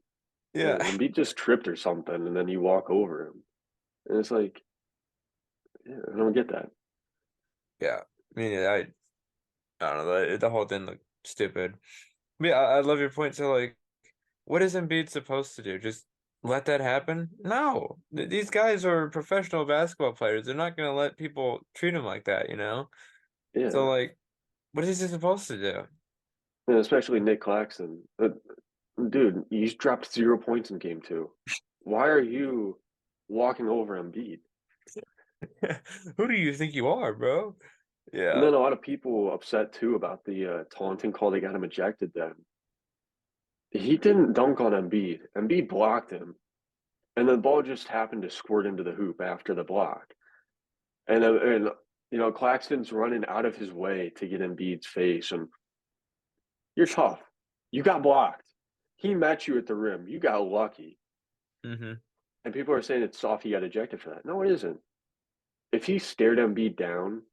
Yeah. Embiid just tripped or something, and then you walk over him, and it's like, yeah, I don't get that. Yeah. I mean, I don't know. The whole thing looked stupid. But yeah, I love your point. So, like, what is Embiid supposed to do? Just let that happen? No. These guys are professional basketball players. They're not going to let people treat them like that, you know? So, Yeah, like, what is he supposed to do? and especially Nick Claxton. Dude, you dropped 0 points in game two. Why are you walking over Embiid? Who do you think you are, bro? And Yeah. then a lot of people upset too about the taunting call they got him ejected then. He didn't dunk on Embiid. Embiid blocked him, and the ball just happened to squirt into the hoop after the block. And Claxton's running out of his way to get Embiid's face, and you're tough. You got blocked. He met you at the rim. You got lucky. Hmm. And people are saying it's soft. He got ejected for that. No, it isn't. If he stared Embiid down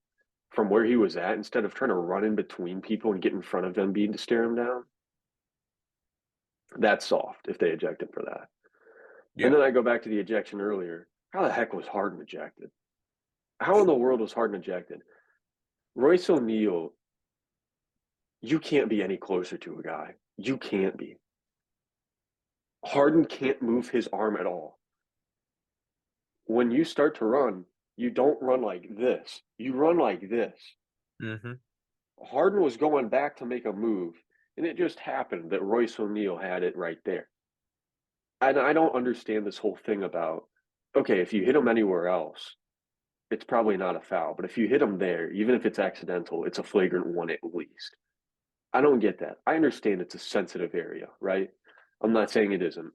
from where he was at instead of trying to run in between people and get in front of Embiid to stare him down, that's soft if they eject him for that. And Yeah. then I go back to the ejection earlier. How the heck was Harden ejected? How in the world was Harden ejected? Royce O'Neal, you can't be any closer to a guy. You can't be. Harden can't move his arm at all. When you start to run, you don't run like this. You run like this. Mm-hmm. Harden was going back to make a move, and it just happened that Royce O'Neal had it right there. And I don't understand this whole thing about, okay, if you hit him anywhere else, it's probably not a foul. But if you hit him there, even if it's accidental, it's a flagrant one at least. I don't get that. I understand it's a sensitive area, right? I'm not saying it isn't.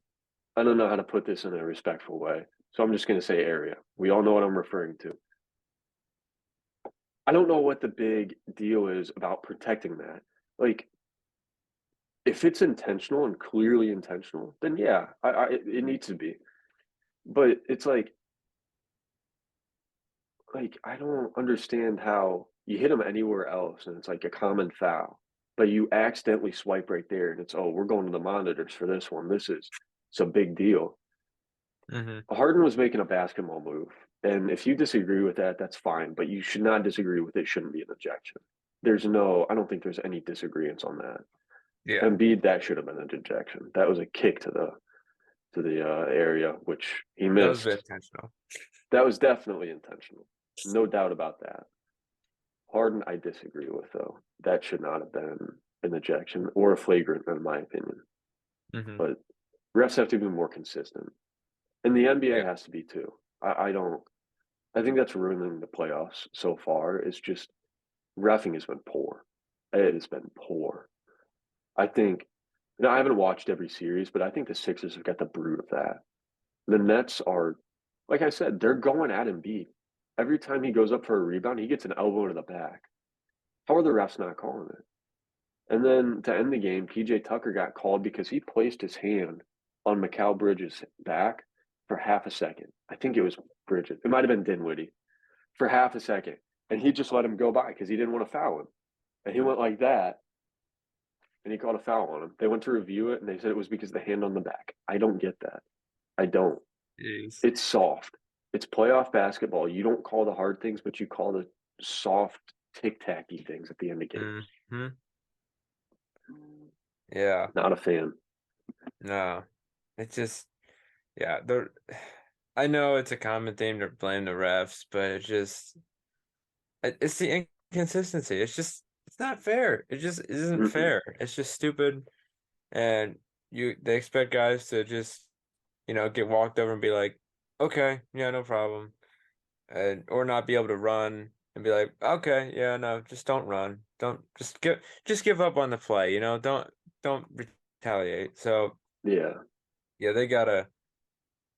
I don't know how to put this in a respectful way. So I'm just going to say area. We all know what I'm referring to. I don't know what the big deal is about protecting that. Like, if it's intentional and clearly intentional, then yeah, it needs to be. But it's like I don't understand how you hit them anywhere else and it's like a common foul, but you accidentally swipe right there and it's, oh, we're going to the monitors for this one. It's a big deal. Mm-hmm. Harden was making a basketball move, and if you disagree with that, that's fine. But you should not disagree with it. Shouldn't be an objection. I don't think there's any disagreements on that. Yeah, Embiid, that should have been an ejection. That was a kick to the area which he that was missed. intentional. That was definitely intentional, no doubt about that. Harden, I disagree with though. That should not have been an ejection or a flagrant, in my opinion. Mm-hmm. But refs have to be more consistent, and the NBA Yeah. has to be too. I don't. I think that's ruining the playoffs so far. It's just refing has been poor. It has been poor. I think. I haven't watched every series, but I think the Sixers have got the brute of that. The Nets are, like I said, they're going at Embiid. Every time he goes up for a rebound, he gets an elbow to the back. How are the refs not calling it? And then to end the game, PJ Tucker got called because he placed his hand on Mikal Bridges' back for half a second. I think it was Bridges. It might have been Dinwiddie for half a second. And he just let him go by because he didn't want to foul him. And he went like that, and he called a foul on him. They went to review it, and they said it was because of the hand on the back. I don't get that. I don't. Jeez. It's soft. It's playoff basketball. You don't call the hard things, but you call the soft, tic tacky things at the end of games. Mm-hmm. Yeah. Not a fan. No. It's just yeah, I know it's a common theme to blame the refs, but it's the inconsistency. It's not fair. It just isn't Mm-mm. fair. It's just stupid, and they expect guys to just get walked over and be like, okay, yeah, no problem, and or not be able to run and be like, okay, yeah, no, just don't run, don't just give up on the play, don't retaliate. So Yeah. yeah, they gotta.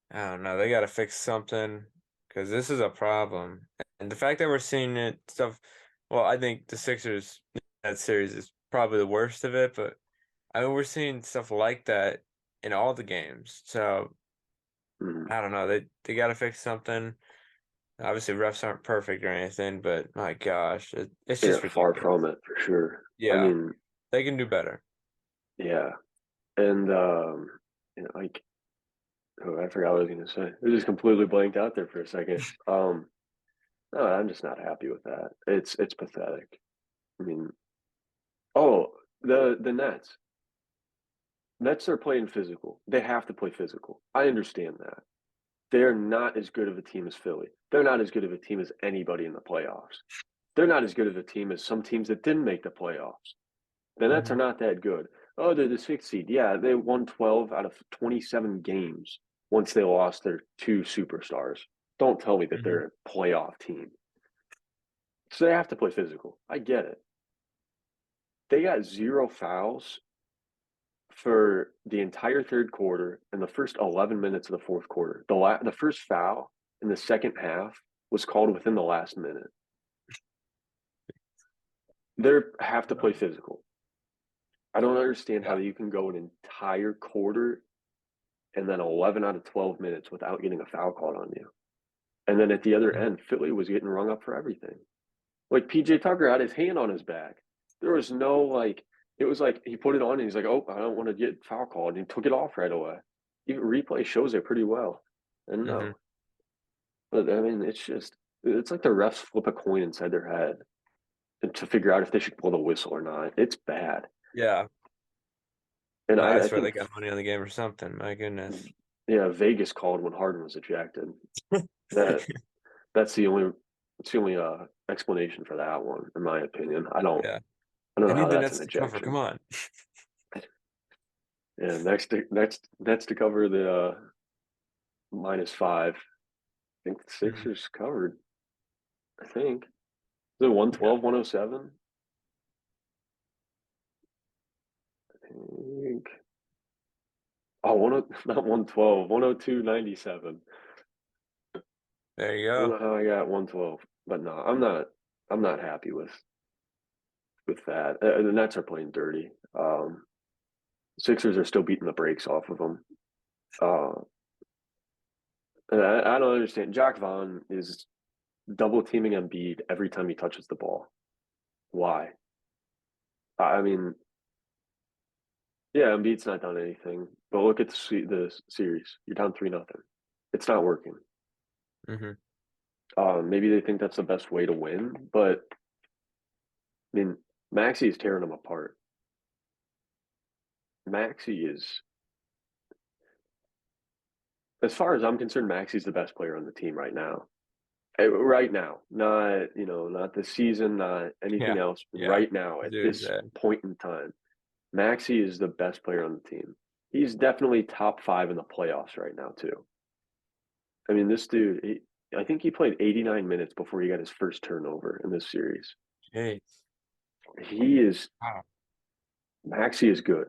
I don't know. They got to fix something because this is a problem. And the fact that we're seeing it stuff, well, I think the Sixers that series is probably the worst of it, but I mean we're seeing stuff like that in all the games. So Mm. I don't know. They got to fix something. Obviously, refs aren't perfect or anything, but my gosh, it's Yeah, just far ridiculous. from it for sure. I Yeah, mean, they can do better. yeah. And like oh, I forgot what I was gonna say. It just completely blanked out there for a second. No, I'm just not happy with that. It's pathetic. I mean, oh, the Nets. Nets are playing physical. They have to play physical. I understand that. They're not as good of a team as Philly. They're not as good of a team as anybody in the playoffs. They're not as good of a team as some teams that didn't make the playoffs. The Nets are Hmm. not that good. Oh, they're the sixth seed. Yeah, they won 12 out of 27 games once they lost their two superstars. Don't tell me that Hmm. they're a playoff team. So they have to play physical. I get it. They got zero fouls for the entire third quarter and the first 11 minutes of the fourth quarter. The first foul in the second half was called within the last minute. They have to play physical. I don't understand how Yeah. you can go an entire quarter and then 11 out of 12 minutes without getting a foul called on you. And then at the other Mhm. end, Philly was getting rung up for everything. Like PJ Tucker had his hand on his back. There was no it was like he put it on and he's like, oh, I don't want to get foul called. And he took it off right away. Even replay shows it pretty well. And Mhm. no, but I mean, it's like the refs flip a coin inside their head to figure out if they should blow the whistle or not. It's bad. Yeah. And I I swear they think, got money on the game or something. My goodness. yeah, Vegas called when Harden was ejected. That that's the only explanation for that one, in my opinion. Yeah. I don't They know how need the that's an Nets to cover. Come ejection. on. And next to cover the -5. I think the Mhm. Sixers covered. I think. Is it Yeah. 112, 107? I think. Oh, not 112, 102.97. There you I don't go. know how I got 112, but no, I'm not happy with that. The Nets are playing dirty. Sixers are still beating the brakes off of them. Uh, and I don't understand. Jack Vaughn is double teaming Embiid every time he touches the ball. Why? I mean, yeah, Embiid's not done anything, but look at the series. You're down 3-0. It's not working. Hmm. Maybe they think that's the best way to win, but I mean, Maxey is tearing them apart. Maxey is, as far as I'm concerned, Maxey's the best player on the team right now. Right now, not not this season, not anything Yeah. else. Yeah. Right now, I at see what you're this saying. point in time, Maxey is the best player on the team. He's definitely top 5 in the playoffs right now too. I mean, this dude, I think he played 89 minutes before he got his first turnover in this series. Jeez. He is Wow. Maxey is good.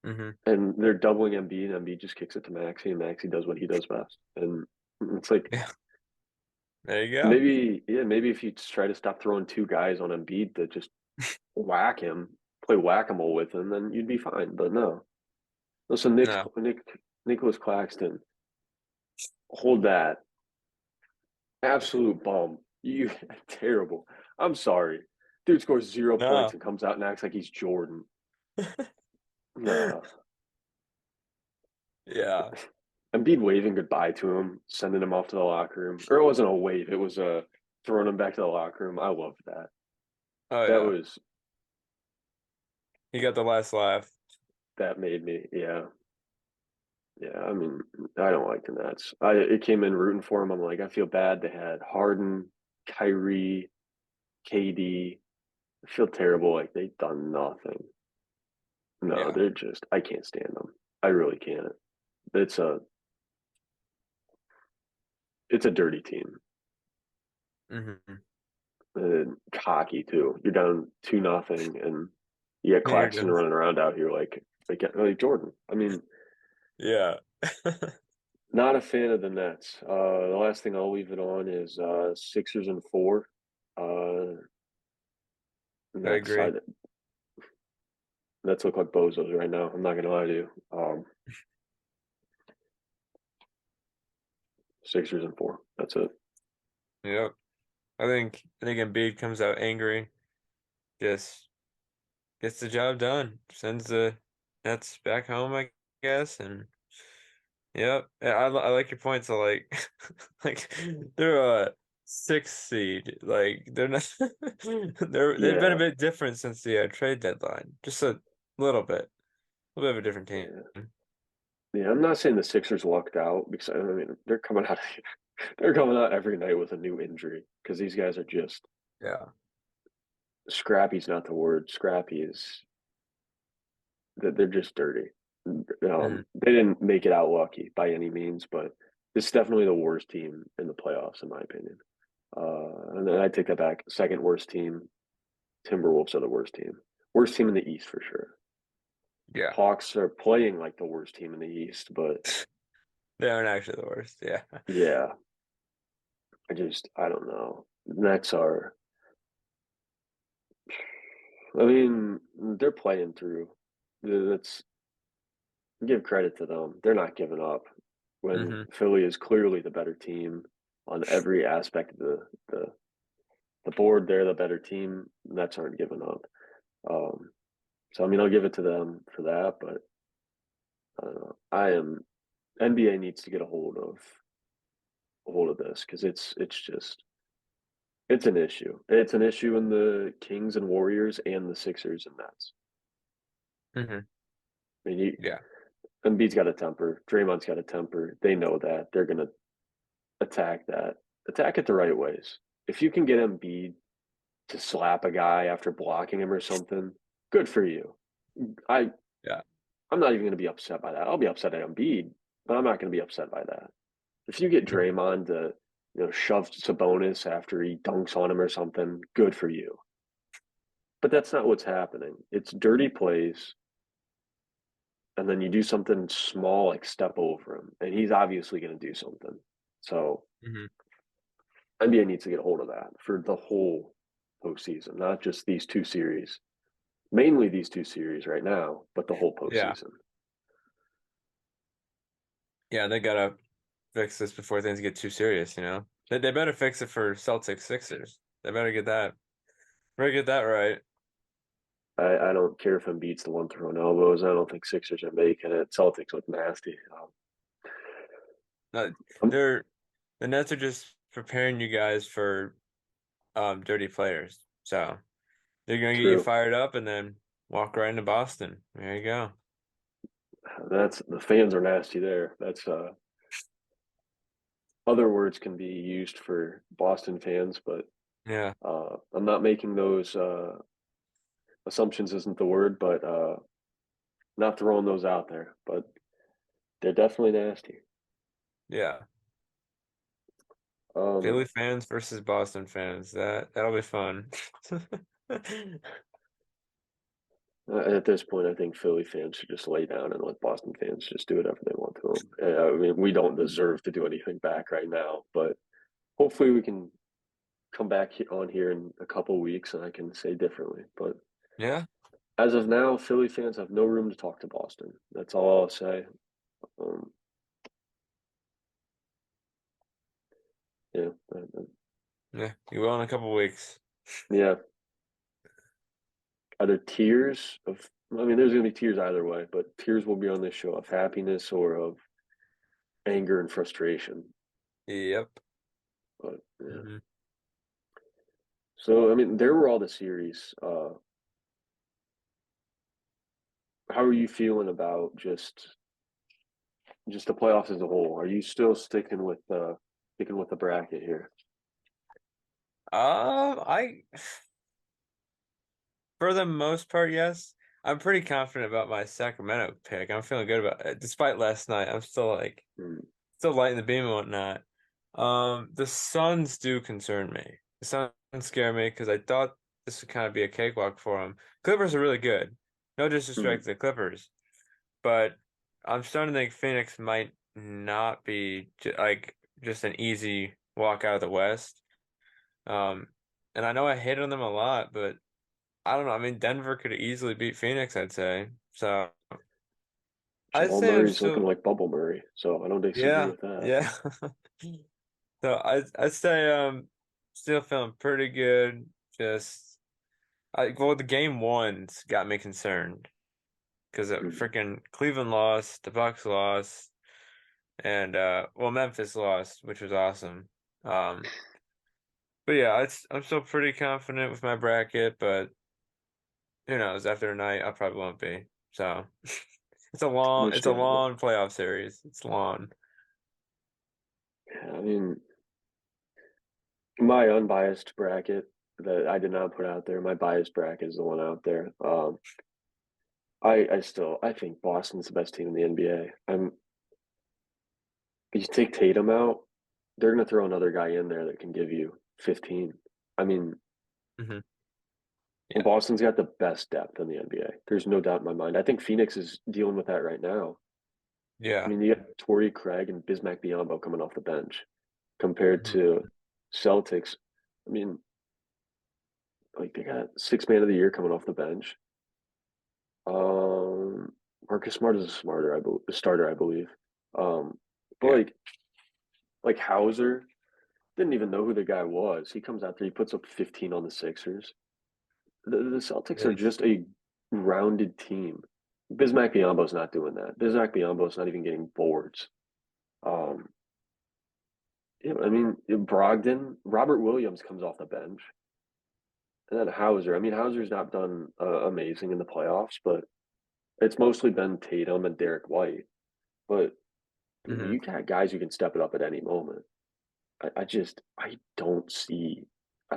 Hmm. And they're doubling Embiid, and Embiid just kicks it to Maxey, and Maxey does what he does best. And it's like Yeah. There you go. maybe if you just try to stop throwing two guys on Embiid to just whack him, play whack-a-mole with him, then you'd be fine. But no. Listen, No. Nicholas Claxton, hold that. Absolute bum. You terrible. I'm sorry. Dude scores 0 points No. and comes out and acts like he's Jordan. Nah. Yeah. Embiid waving goodbye to him, sending him off to the locker room. Or it wasn't a wave, it was throwing him back to the locker room. I loved that. Oh That yeah. was He got the last laugh. that made me, yeah. Yeah, I mean, I don't like the Nets. It came in rooting for him. I'm like, I feel bad. They had Harden, Kyrie, KD. I feel terrible. Like they've done nothing. No, Yeah. they're just. I can't stand them. I really can't. It's a it's a dirty team. Hmm. Cocky too. You're down 2-0, and you got You're Claxton just running around out here like Jordan. I mean, yeah. not a fan of the Nets. The last thing I'll leave it on is Sixers and 4. Uh, I Nets. agree. Nets look like bozos right now. I'm not gonna lie to you. Sixers and 4. That's it. Yep. I think Embiid comes out angry, just gets the job done, sends the Nets back home, I guess, and yep. I like your points. So like, like they're a 6 seed. Like they're not. They've been a Yeah, bit different since the trade deadline. Just a little bit of a different team. yeah, yeah. I'm not saying the Sixers lucked out because I mean they're coming out. They're coming out every night with a new injury because these guys are just Yeah. scrappy's not the word. Scrappy is that they're just dirty. Mhm. They didn't make it out lucky by any means, but it's definitely the worst team in the playoffs in my opinion. And then I take that back. Second worst team. Timberwolves are the worst team. Worst team in the East for sure. Yeah. Hawks are playing like the worst team in the East, but They aren't actually the worst. Yeah. yeah, I don't know. Nets are. I mean, they're playing through. Let's give credit to them. They're not giving up when Hmm. Philly is clearly the better team on every aspect of the board. They're the better team. Nets aren't giving up. Um, so I mean, I'll give it to them for that, but I don't know. I am NBA needs to get a hold of this because it's just it's an issue. It's an issue in the Kings and Warriors and the Sixers and Nets. Hmm. I mean, Yeah. Embiid's got a temper. Draymond's got a temper. They know that. They're gonna attack that. Attack it the right ways. If you can get Embiid to slap a guy after blocking him or something, good for you. I Yeah. I'm not even going to be upset by that. I'll be upset at Embiid, but I'm not going to be upset by that. If you get Mhm. Draymond to shove Sabonis after he dunks on him or something, good for you. But that's not what's happening. It's dirty plays, and then you do something small like step over him, and he's obviously going to do something. So Mhm. NBA needs to get a hold of that for the whole postseason, not just these two series. Mainly these two series right now, but the whole Yeah. postseason. Yeah, they gotta fix this before things get too serious, you know? They better fix it for Celtics Sixers. They better get that right. I don't care if Embiid's the one throwing elbows. I don't think Sixers are making it. Celtics look nasty. Uh, I'm they're the Nets are just preparing you guys for dirty players. So they're gonna get you true. fired up and then walk right into Boston. There you go. That's the fans are nasty there. That's other words can be used for Boston fans, but Yeah. I'm not making those assumptions. Isn't the word, but not throwing those out there. But they're definitely nasty. Yeah. Um, Philly fans versus Boston fans. That'll be fun. at this point, I think Philly fans should just lay down and let Boston fans just do whatever they want to them. I mean, we don't deserve to do anything back right now, but hopefully we can come back on here in a couple weeks and I can say differently. But Yeah. as of now, Philly fans have no room to talk to Boston. That's all I'll say. Um, yeah, Yeah. You will in a couple weeks. yeah. Are there tears of? I mean, there's gonna be tears either way, but tears will be on this show of happiness or of anger and frustration. Yep. But yeah. Hmm. So I mean, there were all the series. How are you feeling about just the playoffs as a whole? Are you still sticking with the bracket here? I For the most part, yes. I'm pretty confident about my Sacramento pick. I'm feeling good about it. Despite last night, I'm Hmm. still lighting the beam and whatnot. The Suns do concern me. The Suns scare me because I thought this would kind of be a cakewalk for them. Clippers are really good. No Hmm. disrespect to the Clippers, but I'm starting to think Phoenix might not be just an easy walk out of the West. Um, and I know I hated on them a lot, but I don't know. I mean, Denver could easily beat Phoenix, I'd say. So I'd Jamal say I'm Murray's looking still, like Bubble Murray, so I don't disagree yeah, with that. yeah. So I'd say still feeling pretty good. Just well, the game ones got me concerned because Hmm. freaking Cleveland lost, the Bucks lost, and well, Memphis lost, which was awesome. Um, but yeah, I'm still pretty confident with my bracket, but who knows? After tonight, I probably won't be. So. It's a Understandable. long playoff series. It's long. Yeah, I mean, my unbiased bracket that I did not put out there, my biased bracket is the one out there. I think Boston's the best team in the NBA. You take Tatum out, they're gonna throw another guy in there that can give you 15. I mean, Hmm. Yeah. Boston's got the best depth in the NBA. There's no doubt in my mind. I think Phoenix is dealing with that right now. I Yeah. mean, you got Torrey Craig and Bismack Biyombo coming off the bench compared Hmm. to Celtics. I mean, like they got six man of the year coming off the bench. Um, Marcus Smart is a starter, I believe. But Yeah. like Hauser didn't even know who the guy was. He comes out there, he puts up 15 on the Sixers. The Celtics are It's just a rounded team. Bismack Biyombo's not doing that. Bismack Biyombo's not even getting boards. Um, yeah, I mean Brogdon, Robert Williams comes off the bench, and then Hauser. I mean Hauser's not done amazing in the playoffs, but it's mostly been Tatum and Derek White, but I mean, Hmm. you got guys who can step it up at any moment. I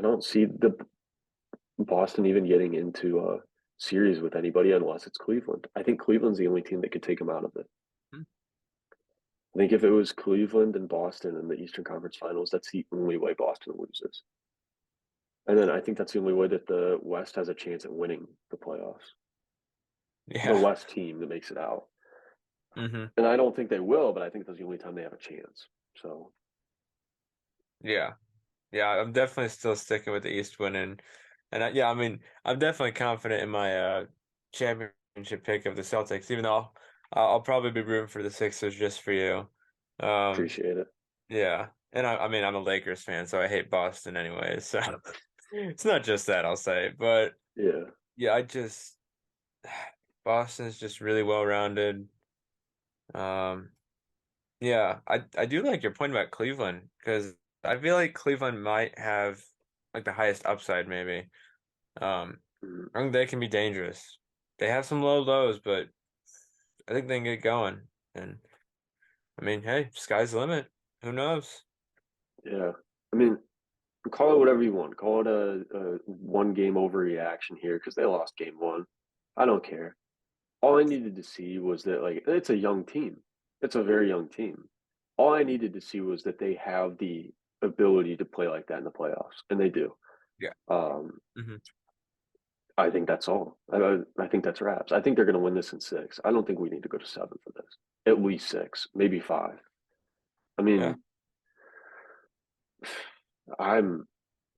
don't see the Boston even getting into a series with anybody unless it's Cleveland. I think Cleveland's the only team that could take them out of it. I think if it was Cleveland and Boston in the Eastern Conference Finals, that's the only way Boston loses. And then I think that's the only way that the West has a chance at winning the playoffs. The Yeah. West team that makes it out. Hmm. And I don't think they will, but I think that's the only time they have a chance. So Yeah. Yeah. I'm definitely still sticking with the East winning. And yeah, I mean, I'm definitely confident in my championship pick of the Celtics, even though I'll probably be rooting for the Sixers just for you. Um, appreciate it. yeah. And I mean, I'm a Lakers fan, so I hate Boston anyway. So it's not just that, I'll say. But Yeah. yeah, Boston's just really well rounded. Um, yeah, I do like your point about Cleveland because I feel like Cleveland might have like the highest upside, maybe. Um, Mm. I think they can be dangerous. They have some low lows, but I think they can get going. And I mean, hey, sky's the limit. Who knows? Yeah. I mean, call it whatever you want. Call it a one game overreaction here because they lost game one. I don't care. All I needed to see was that like it's a young team. It's a very young team. All I needed to see was that they have the ability to play like that in the playoffs, and they do. Yeah. Um, Hmm. I think that's all. I think that's wraps. I think they're going to win this in six. I don't think we need to go to seven for this. At least six, maybe five. I Yeah. mean, I'm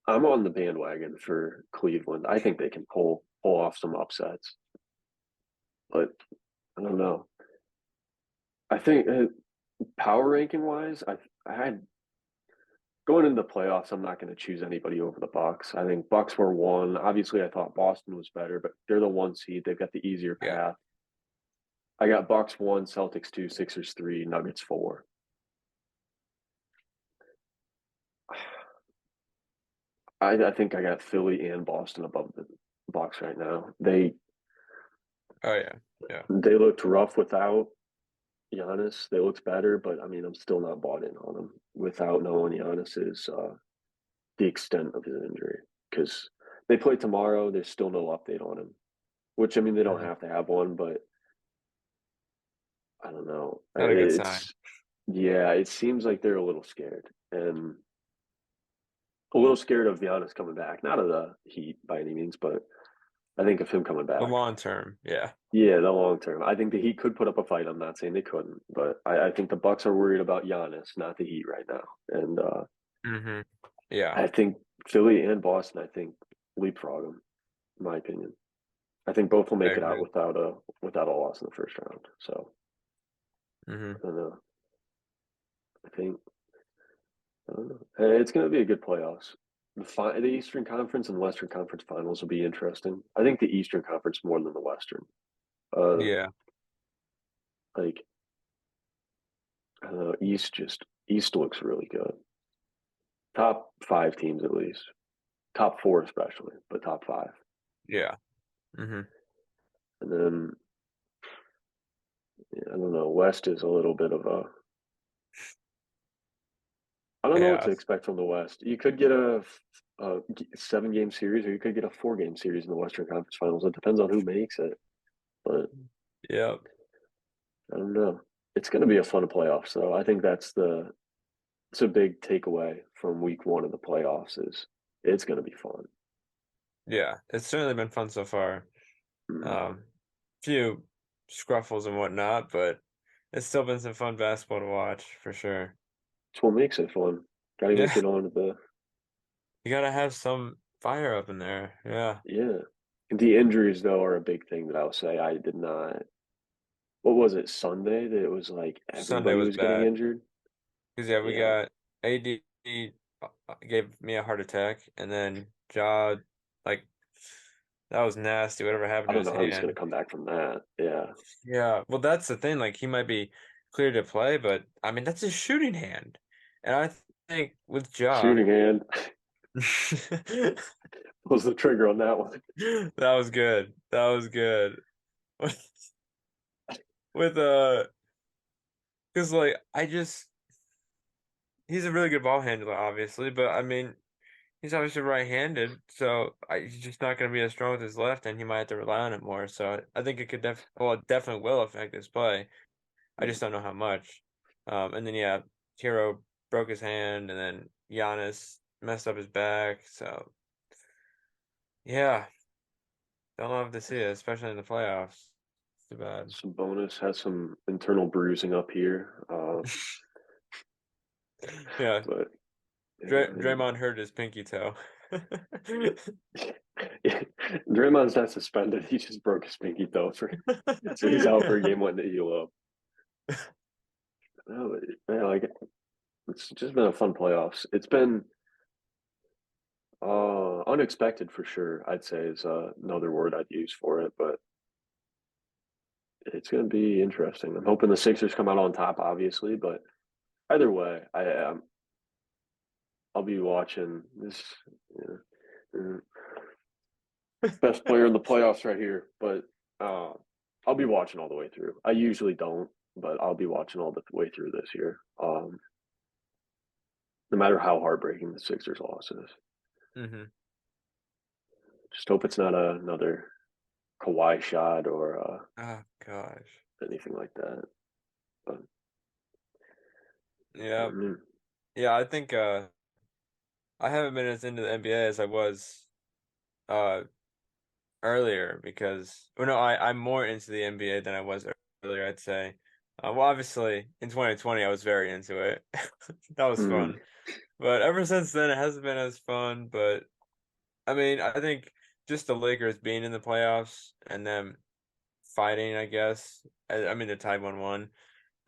I'm on the bandwagon for Cleveland. I think they can pull off some upsets, but I don't know. I think power ranking wise, I had going into the playoffs. I'm not going to choose anybody over the Bucks. I think Bucks were one. Obviously, I thought Boston was better, but they're the one seed. They've got the easier Yeah. path. I got Bucks one, Celtics two, Sixers three, Nuggets four. I think I got Philly and Boston above the Bucks right now. Oh yeah. Yeah. They looked rough without Giannis. They looked better, but I mean, I'm still not bought in on them without knowing Giannis is the extent of his injury because they play tomorrow. There's still no update on him, which I mean, they don't Mhm. have to have one, but I don't know. Not a good sign. Yeah, it seems like they're a little scared and a little scared of Giannis coming back. Not of the Heat by any means, but I think of him coming The back. long term, yeah. Yeah, the long term. I think the Heat could put up a fight. I'm not saying they couldn't, but I think the Bucks are worried about Giannis, not the Heat right now. And Hmm. Yeah, I think Philly and Boston, I think leapfrog them, in my opinion. I think both will I make it out agree. without a loss in the first round. So Hmm. I don't know. I think I don't know. It's going to be a good playoffs. The Eastern Conference and Western Conference finals will be interesting. I think the Eastern Conference more than the Western. Uh, Yeah, like I don't know, East looks really good. Top five teams at least. Top four especially, but top five. yeah. Hmm. And then yeah, I don't know. West is a little bit of a. I don't know what to Chaos. expect from the West. You could get a 7 game series, or you could get a 4 game series in the Western Conference Finals. It depends on who makes it, but Yep. I don't know. It's going to be a fun playoff. So I think it's a big takeaway from week one of the playoffs is it's going to be fun. Yeah, it's certainly been fun so far. Mm. Um, few scruffles and whatnot, but it's still been some fun basketball to watch for sure. It's what makes it fun. Got to Yeah, get on to the you gotta have some fire up in there. Yeah, yeah. The injuries though are a big thing that I'll say. I did not. What was it Sunday that it was like Sunday everybody was was getting bad injured? because yeah, we Yeah, got AD gave me a heart attack, and then Ja like that was nasty. Whatever happened I to don't his know how he's going hand. to come back from that. Yeah, Yeah, well, that's the thing. Like, he might be clear to play, but I mean, that's his shooting hand. And I think with Ja, shooting hand that was the trigger on that one. was good. That was good. with because like he's a really good ball handler, obviously, but I mean he's obviously right-handed, so he's just not going to be as strong with his left, and he might have to rely on it more. So I think it could it definitely will affect his play. I just don't know how much. And then yeah, Hero broke his hand, and then Giannis messed up his back. So yeah, don't love to see it, especially in the playoffs. It's too bad. Sabonis has some internal bruising up here, Yeah, but yeah, I mean, Draymond hurt his pinky toe. yeah, Draymond's not suspended. He just broke his pinky toe so he's out for a game one to heal up. No, yeah, like it's just been a fun playoffs. It's been unexpected for sure. I'd say is another word I'd use for it, but it's going to be interesting. I'm hoping the Sixers come out on top, obviously, but either way, I'll be watching this. Yeah, best player in the playoffs right here, but uh, I'll be watching all the way through. I usually don't, but I'll be watching all the way through this year. No matter how heartbreaking the Sixers loss is, hmm just hope it's not another Kawhi shot or Oh gosh. anything like that. But I Yeah. mean, Yeah, I think I haven't been as into the NBA as I was uh earlier because well no, I'm more into the NBA than I was earlier, I'd say. Well obviously in 2020 I was very into it. That was mm, fun. But ever since then it hasn't been as fun, but I mean, I think just the Lakers being in the playoffs and them fighting, I guess. I mean, they're tied 1-1.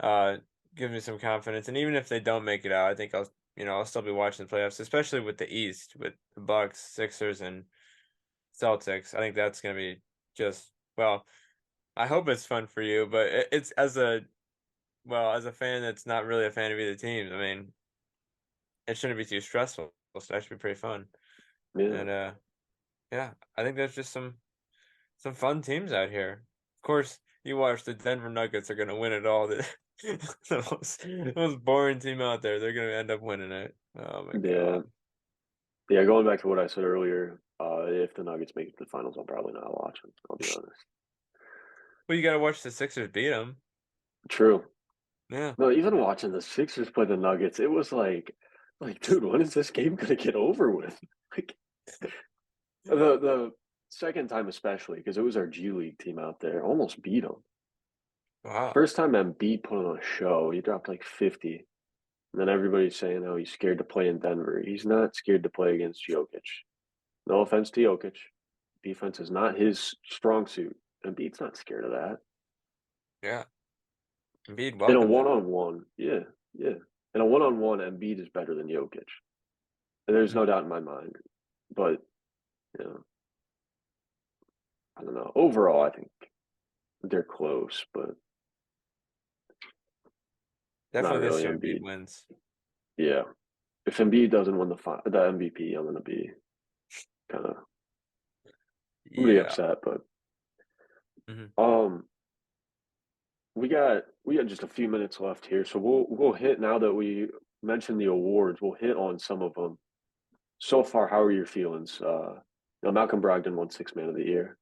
Uh, gives me some confidence. And even if they don't make it out, I think I'll still be watching the playoffs, especially with the East, with the Bucks, Sixers, and Celtics. I think that's gonna be just well. I hope it's fun for you, but it's as a fan that's not really a fan of either team. I mean, it shouldn't be too stressful. So that should be pretty fun. yeah, And yeah, I think there's just some fun teams out here. Of course, you watch the Denver Nuggets are gonna win it all. The most boring team out there. They're gonna end up winning it. Oh my yeah, God. yeah. Going back to what I said earlier, if the Nuggets make it to the finals, I'll probably not watch them. I'll be honest. Well, you gotta watch the Sixers beat them. True. Yeah. No, even watching the Sixers play the Nuggets, it was dude, when is this game gonna get over with? Like the second time especially because it was our G League team out there, almost beat them. Wow. First time Embiid put on a show, he dropped like 50. And then everybody's saying how he's scared to play in Denver. He's not scared to play against Jokic. No offense to Jokic. Defense is not his strong suit. Embiid's not scared of that. Yeah. Embiid In a welcomes one it. on one, yeah, yeah. In a one on one, Embiid is better than Jokic. And there's no Mhm. doubt in my mind. But, you know, I don't know. Overall, I think they're close, but not Definitely this really year Embiid Embiid. wins. Yeah. If Embiid doesn't win the MVP, I'm gonna be kind of Yeah. upset. But hmm um, we got just a few minutes left here, so we'll hit now that we mentioned the awards. We'll hit on some of them. So far, how are your feelings? Malcolm Brogdon won Sixth Man of the Year.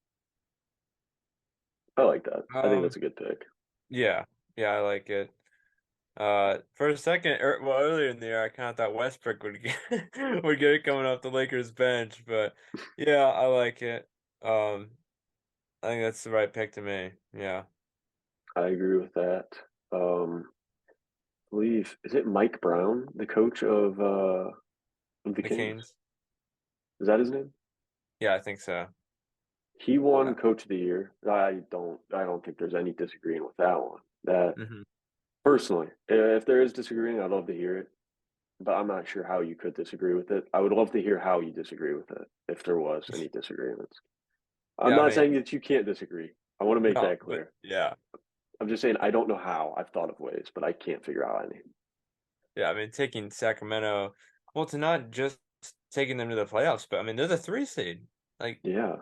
I like that. I think Um. that's a good pick. Yeah. Yeah. I like it. For a second, earlier in the year, I kind of thought Westbrook would get would get it coming off the Lakers bench, but yeah, I like it. I think that's the right pick to me. Yeah, I agree with that. I believe is it Mike Brown, the coach of the the Kings? Canes. Is that his name? Yeah, I think so. He Yeah. won Coach of the Year. I don't think there's any disagreeing with that one. That hmm personally, if there is disagreeing, I'd love to hear it. But I'm not sure how you could disagree with it. I would love to hear how you disagree with it if there was any disagreements. I'm Yeah, I not mean, saying that you can't disagree. I want to make no, that but clear. yeah, I'm just saying I don't know how. I've thought of ways, but I can't figure out any. yeah. I mean, taking Sacramento, well, to not just taking them to the playoffs, but I mean, they're the 3 seed. Like, Yeah,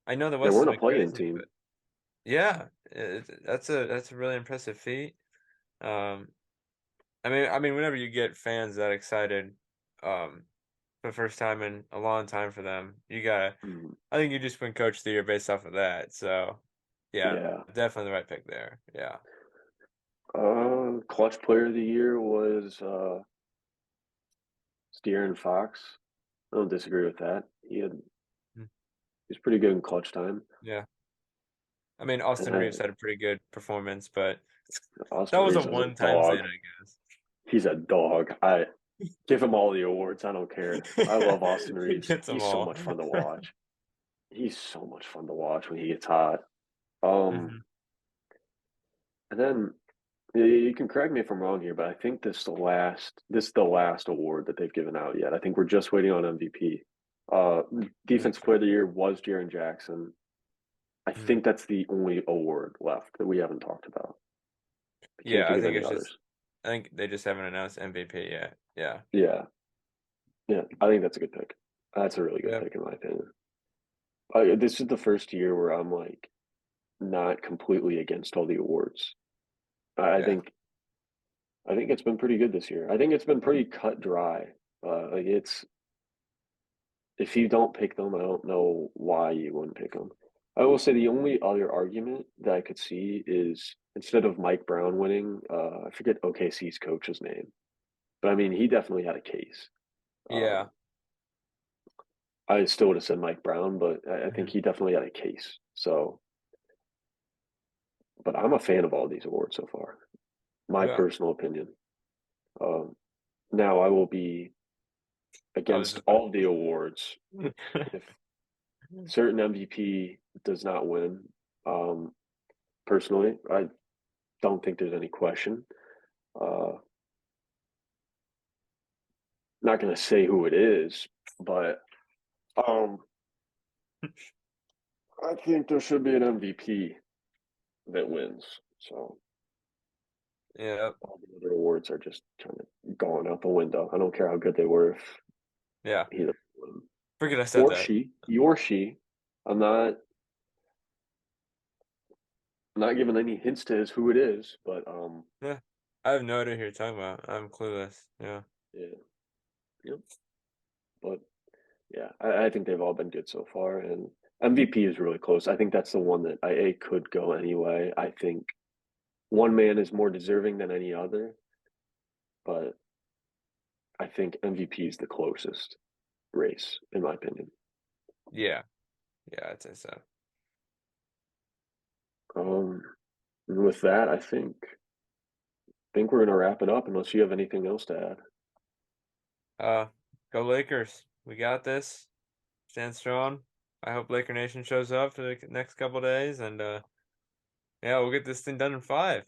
I know the they West has weren't a been play-in crazy, team. but Yeah, that's a really impressive feat. Um, I mean, whenever you get fans that excited, um, for the first time in a long time for them, you gotta. Mm, I think you just win Coach of the Year based off of that. So, yeah, yeah. definitely the right pick there. Yeah. Clutch player of the year was De'Aaron Fox. I don't disagree with that. Mm, He's pretty good in clutch time. yeah. I mean, And Austin Reeves had a pretty good performance, but that Austin was a Reeves is a one-time thing, dog. I guess. He's a dog. I give him all the awards. I don't care. I love Austin He Reeves. gets them He's so all. much fun to watch. He's so much fun to watch when he gets hot. Um, Hmm. and then you can correct me if I'm wrong here, but I think this is the last award that they've given out yet. I think we're just waiting on MVP. Uh, I think Defensive so. Player of the Year was Jaren Jackson. I Mhm. think that's the only award left that we haven't talked about. I can't Yeah, think I of think any it's just. others. I think they just haven't announced MVP yet. Yeah. Yeah, yeah, I think that's a good pick. That's a really good Yep. pick in my opinion. This is the first year where I'm like not completely against all the awards. I Yeah. think I think it's been pretty good this year. I think it's been pretty cut dry. Like it's if you don't pick them, I don't know why you wouldn't pick them. I will say the only other argument that I could see is instead of Mike Brown winning, I forget OKC's coach's name, but I mean he definitely had a case. Yeah. I still would have said Mike Brown, but I think Mhm. he definitely had a case. So, but I'm a fan of all these awards so far. My Yeah. personal opinion. Um, Now I will be I was against just about all the awards if certain MVP does not win. Um, Personally, I don't think there's any question. Uh, Not going to say who it is, but um, I think there should be an MVP that wins. So Yeah. all the other awards are just kind of gone out the window. I don't care how good they were if Yeah. he doesn't win. Forget I said Or that. she, he or she. I'm not giving any hints to as who it is, but Yeah. I have no idea who you're talking about. I'm clueless. Yeah. yeah, yep. But yeah, I think they've all been good so far, and MVP is really close. I think that's the one that I could go anyway. I think one man is more deserving than any other, but I think MVP is the closest race, in my opinion. Yeah. Yeah, I'd say so. Um, and with that, I think we're gonna wrap it up unless you have anything else to add. Uh, Go Lakers. We got this. Stand strong. I hope Laker Nation shows up for the next couple days, and yeah, we'll get this thing done in 5.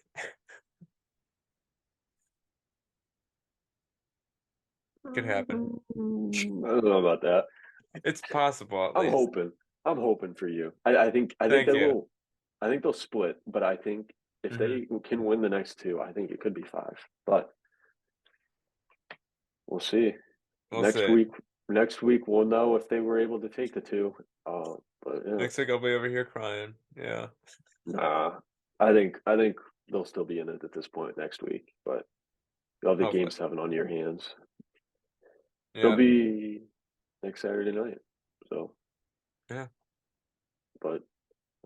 Could happen. I don't know about that. It's possible, at I'm least. hoping. I'm hoping for you. I think Thank they you. will. I think they'll split, but I think if Hmm. they can win the next two, I think it could be five. But we'll see. We'll Next see. week, next week we'll know if they were able to take the two. But yeah, Next week I'll be over here crying. Yeah. nah. I think they'll still be in it at this point next week. But you'll have the game Hopefully. 7 on your hands. It'll Yeah. be next Saturday night. So, Yeah. but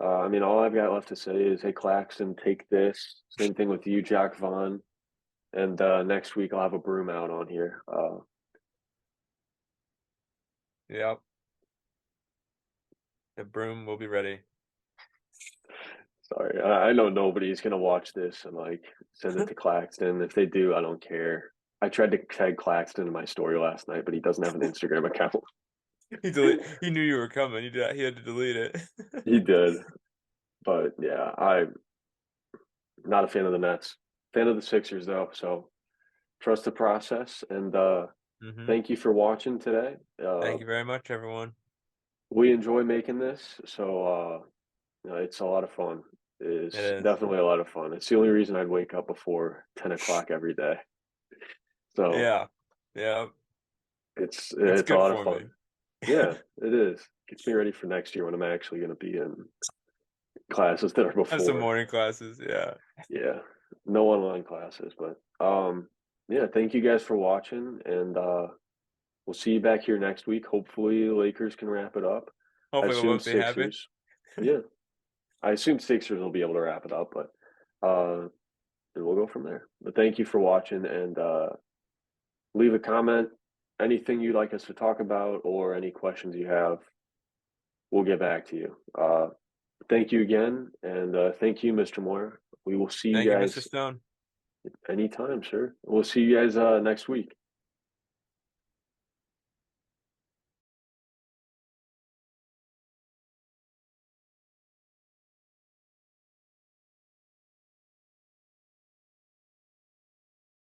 I mean, all I've got left to say is, hey, Claxton, take this. Same thing with you, Jack Vaughn. And next week I'll have a broom out on here. Yep. The broom will be ready. Sorry, I know nobody's gonna watch this and like send it to Claxton. If they do, I don't care. I tried to tag Claxton in my story last night, but he doesn't have an Instagram account. He knew you were coming. He had to delete it. He did, but yeah, I'm not a fan of the Nets. Fan of the Sixers though, so trust the process. And Hmm. thank you for watching today. Thank you very much, everyone. We enjoy making this, so it's a lot of fun. It It's is. definitely a lot of fun. It's the only reason I'd wake up before 10 o'clock every day. So Yeah. Yeah. it's It's it's a good lot of for fun. me. Yeah, it is. Gets me ready for next year when I'm actually going to be in classes that are Have some before. morning classes. Yeah. Yeah, no online classes, but yeah. Thank you guys for watching, and we'll see you back here next week. Hopefully, the Lakers can wrap it up. I Hopefully we'll assume both be happy. Sixers. Yeah, I assume Sixers will be able to wrap it up, but and we'll go from there. But thank you for watching, and leave a comment. Anything you'd like us to talk about, or any questions you have, we'll get back to you. Thank you again, and thank you, Mr. Moyer. We will see you Thank you, Mr. guys Stone. anytime, sir. We'll see you guys next week.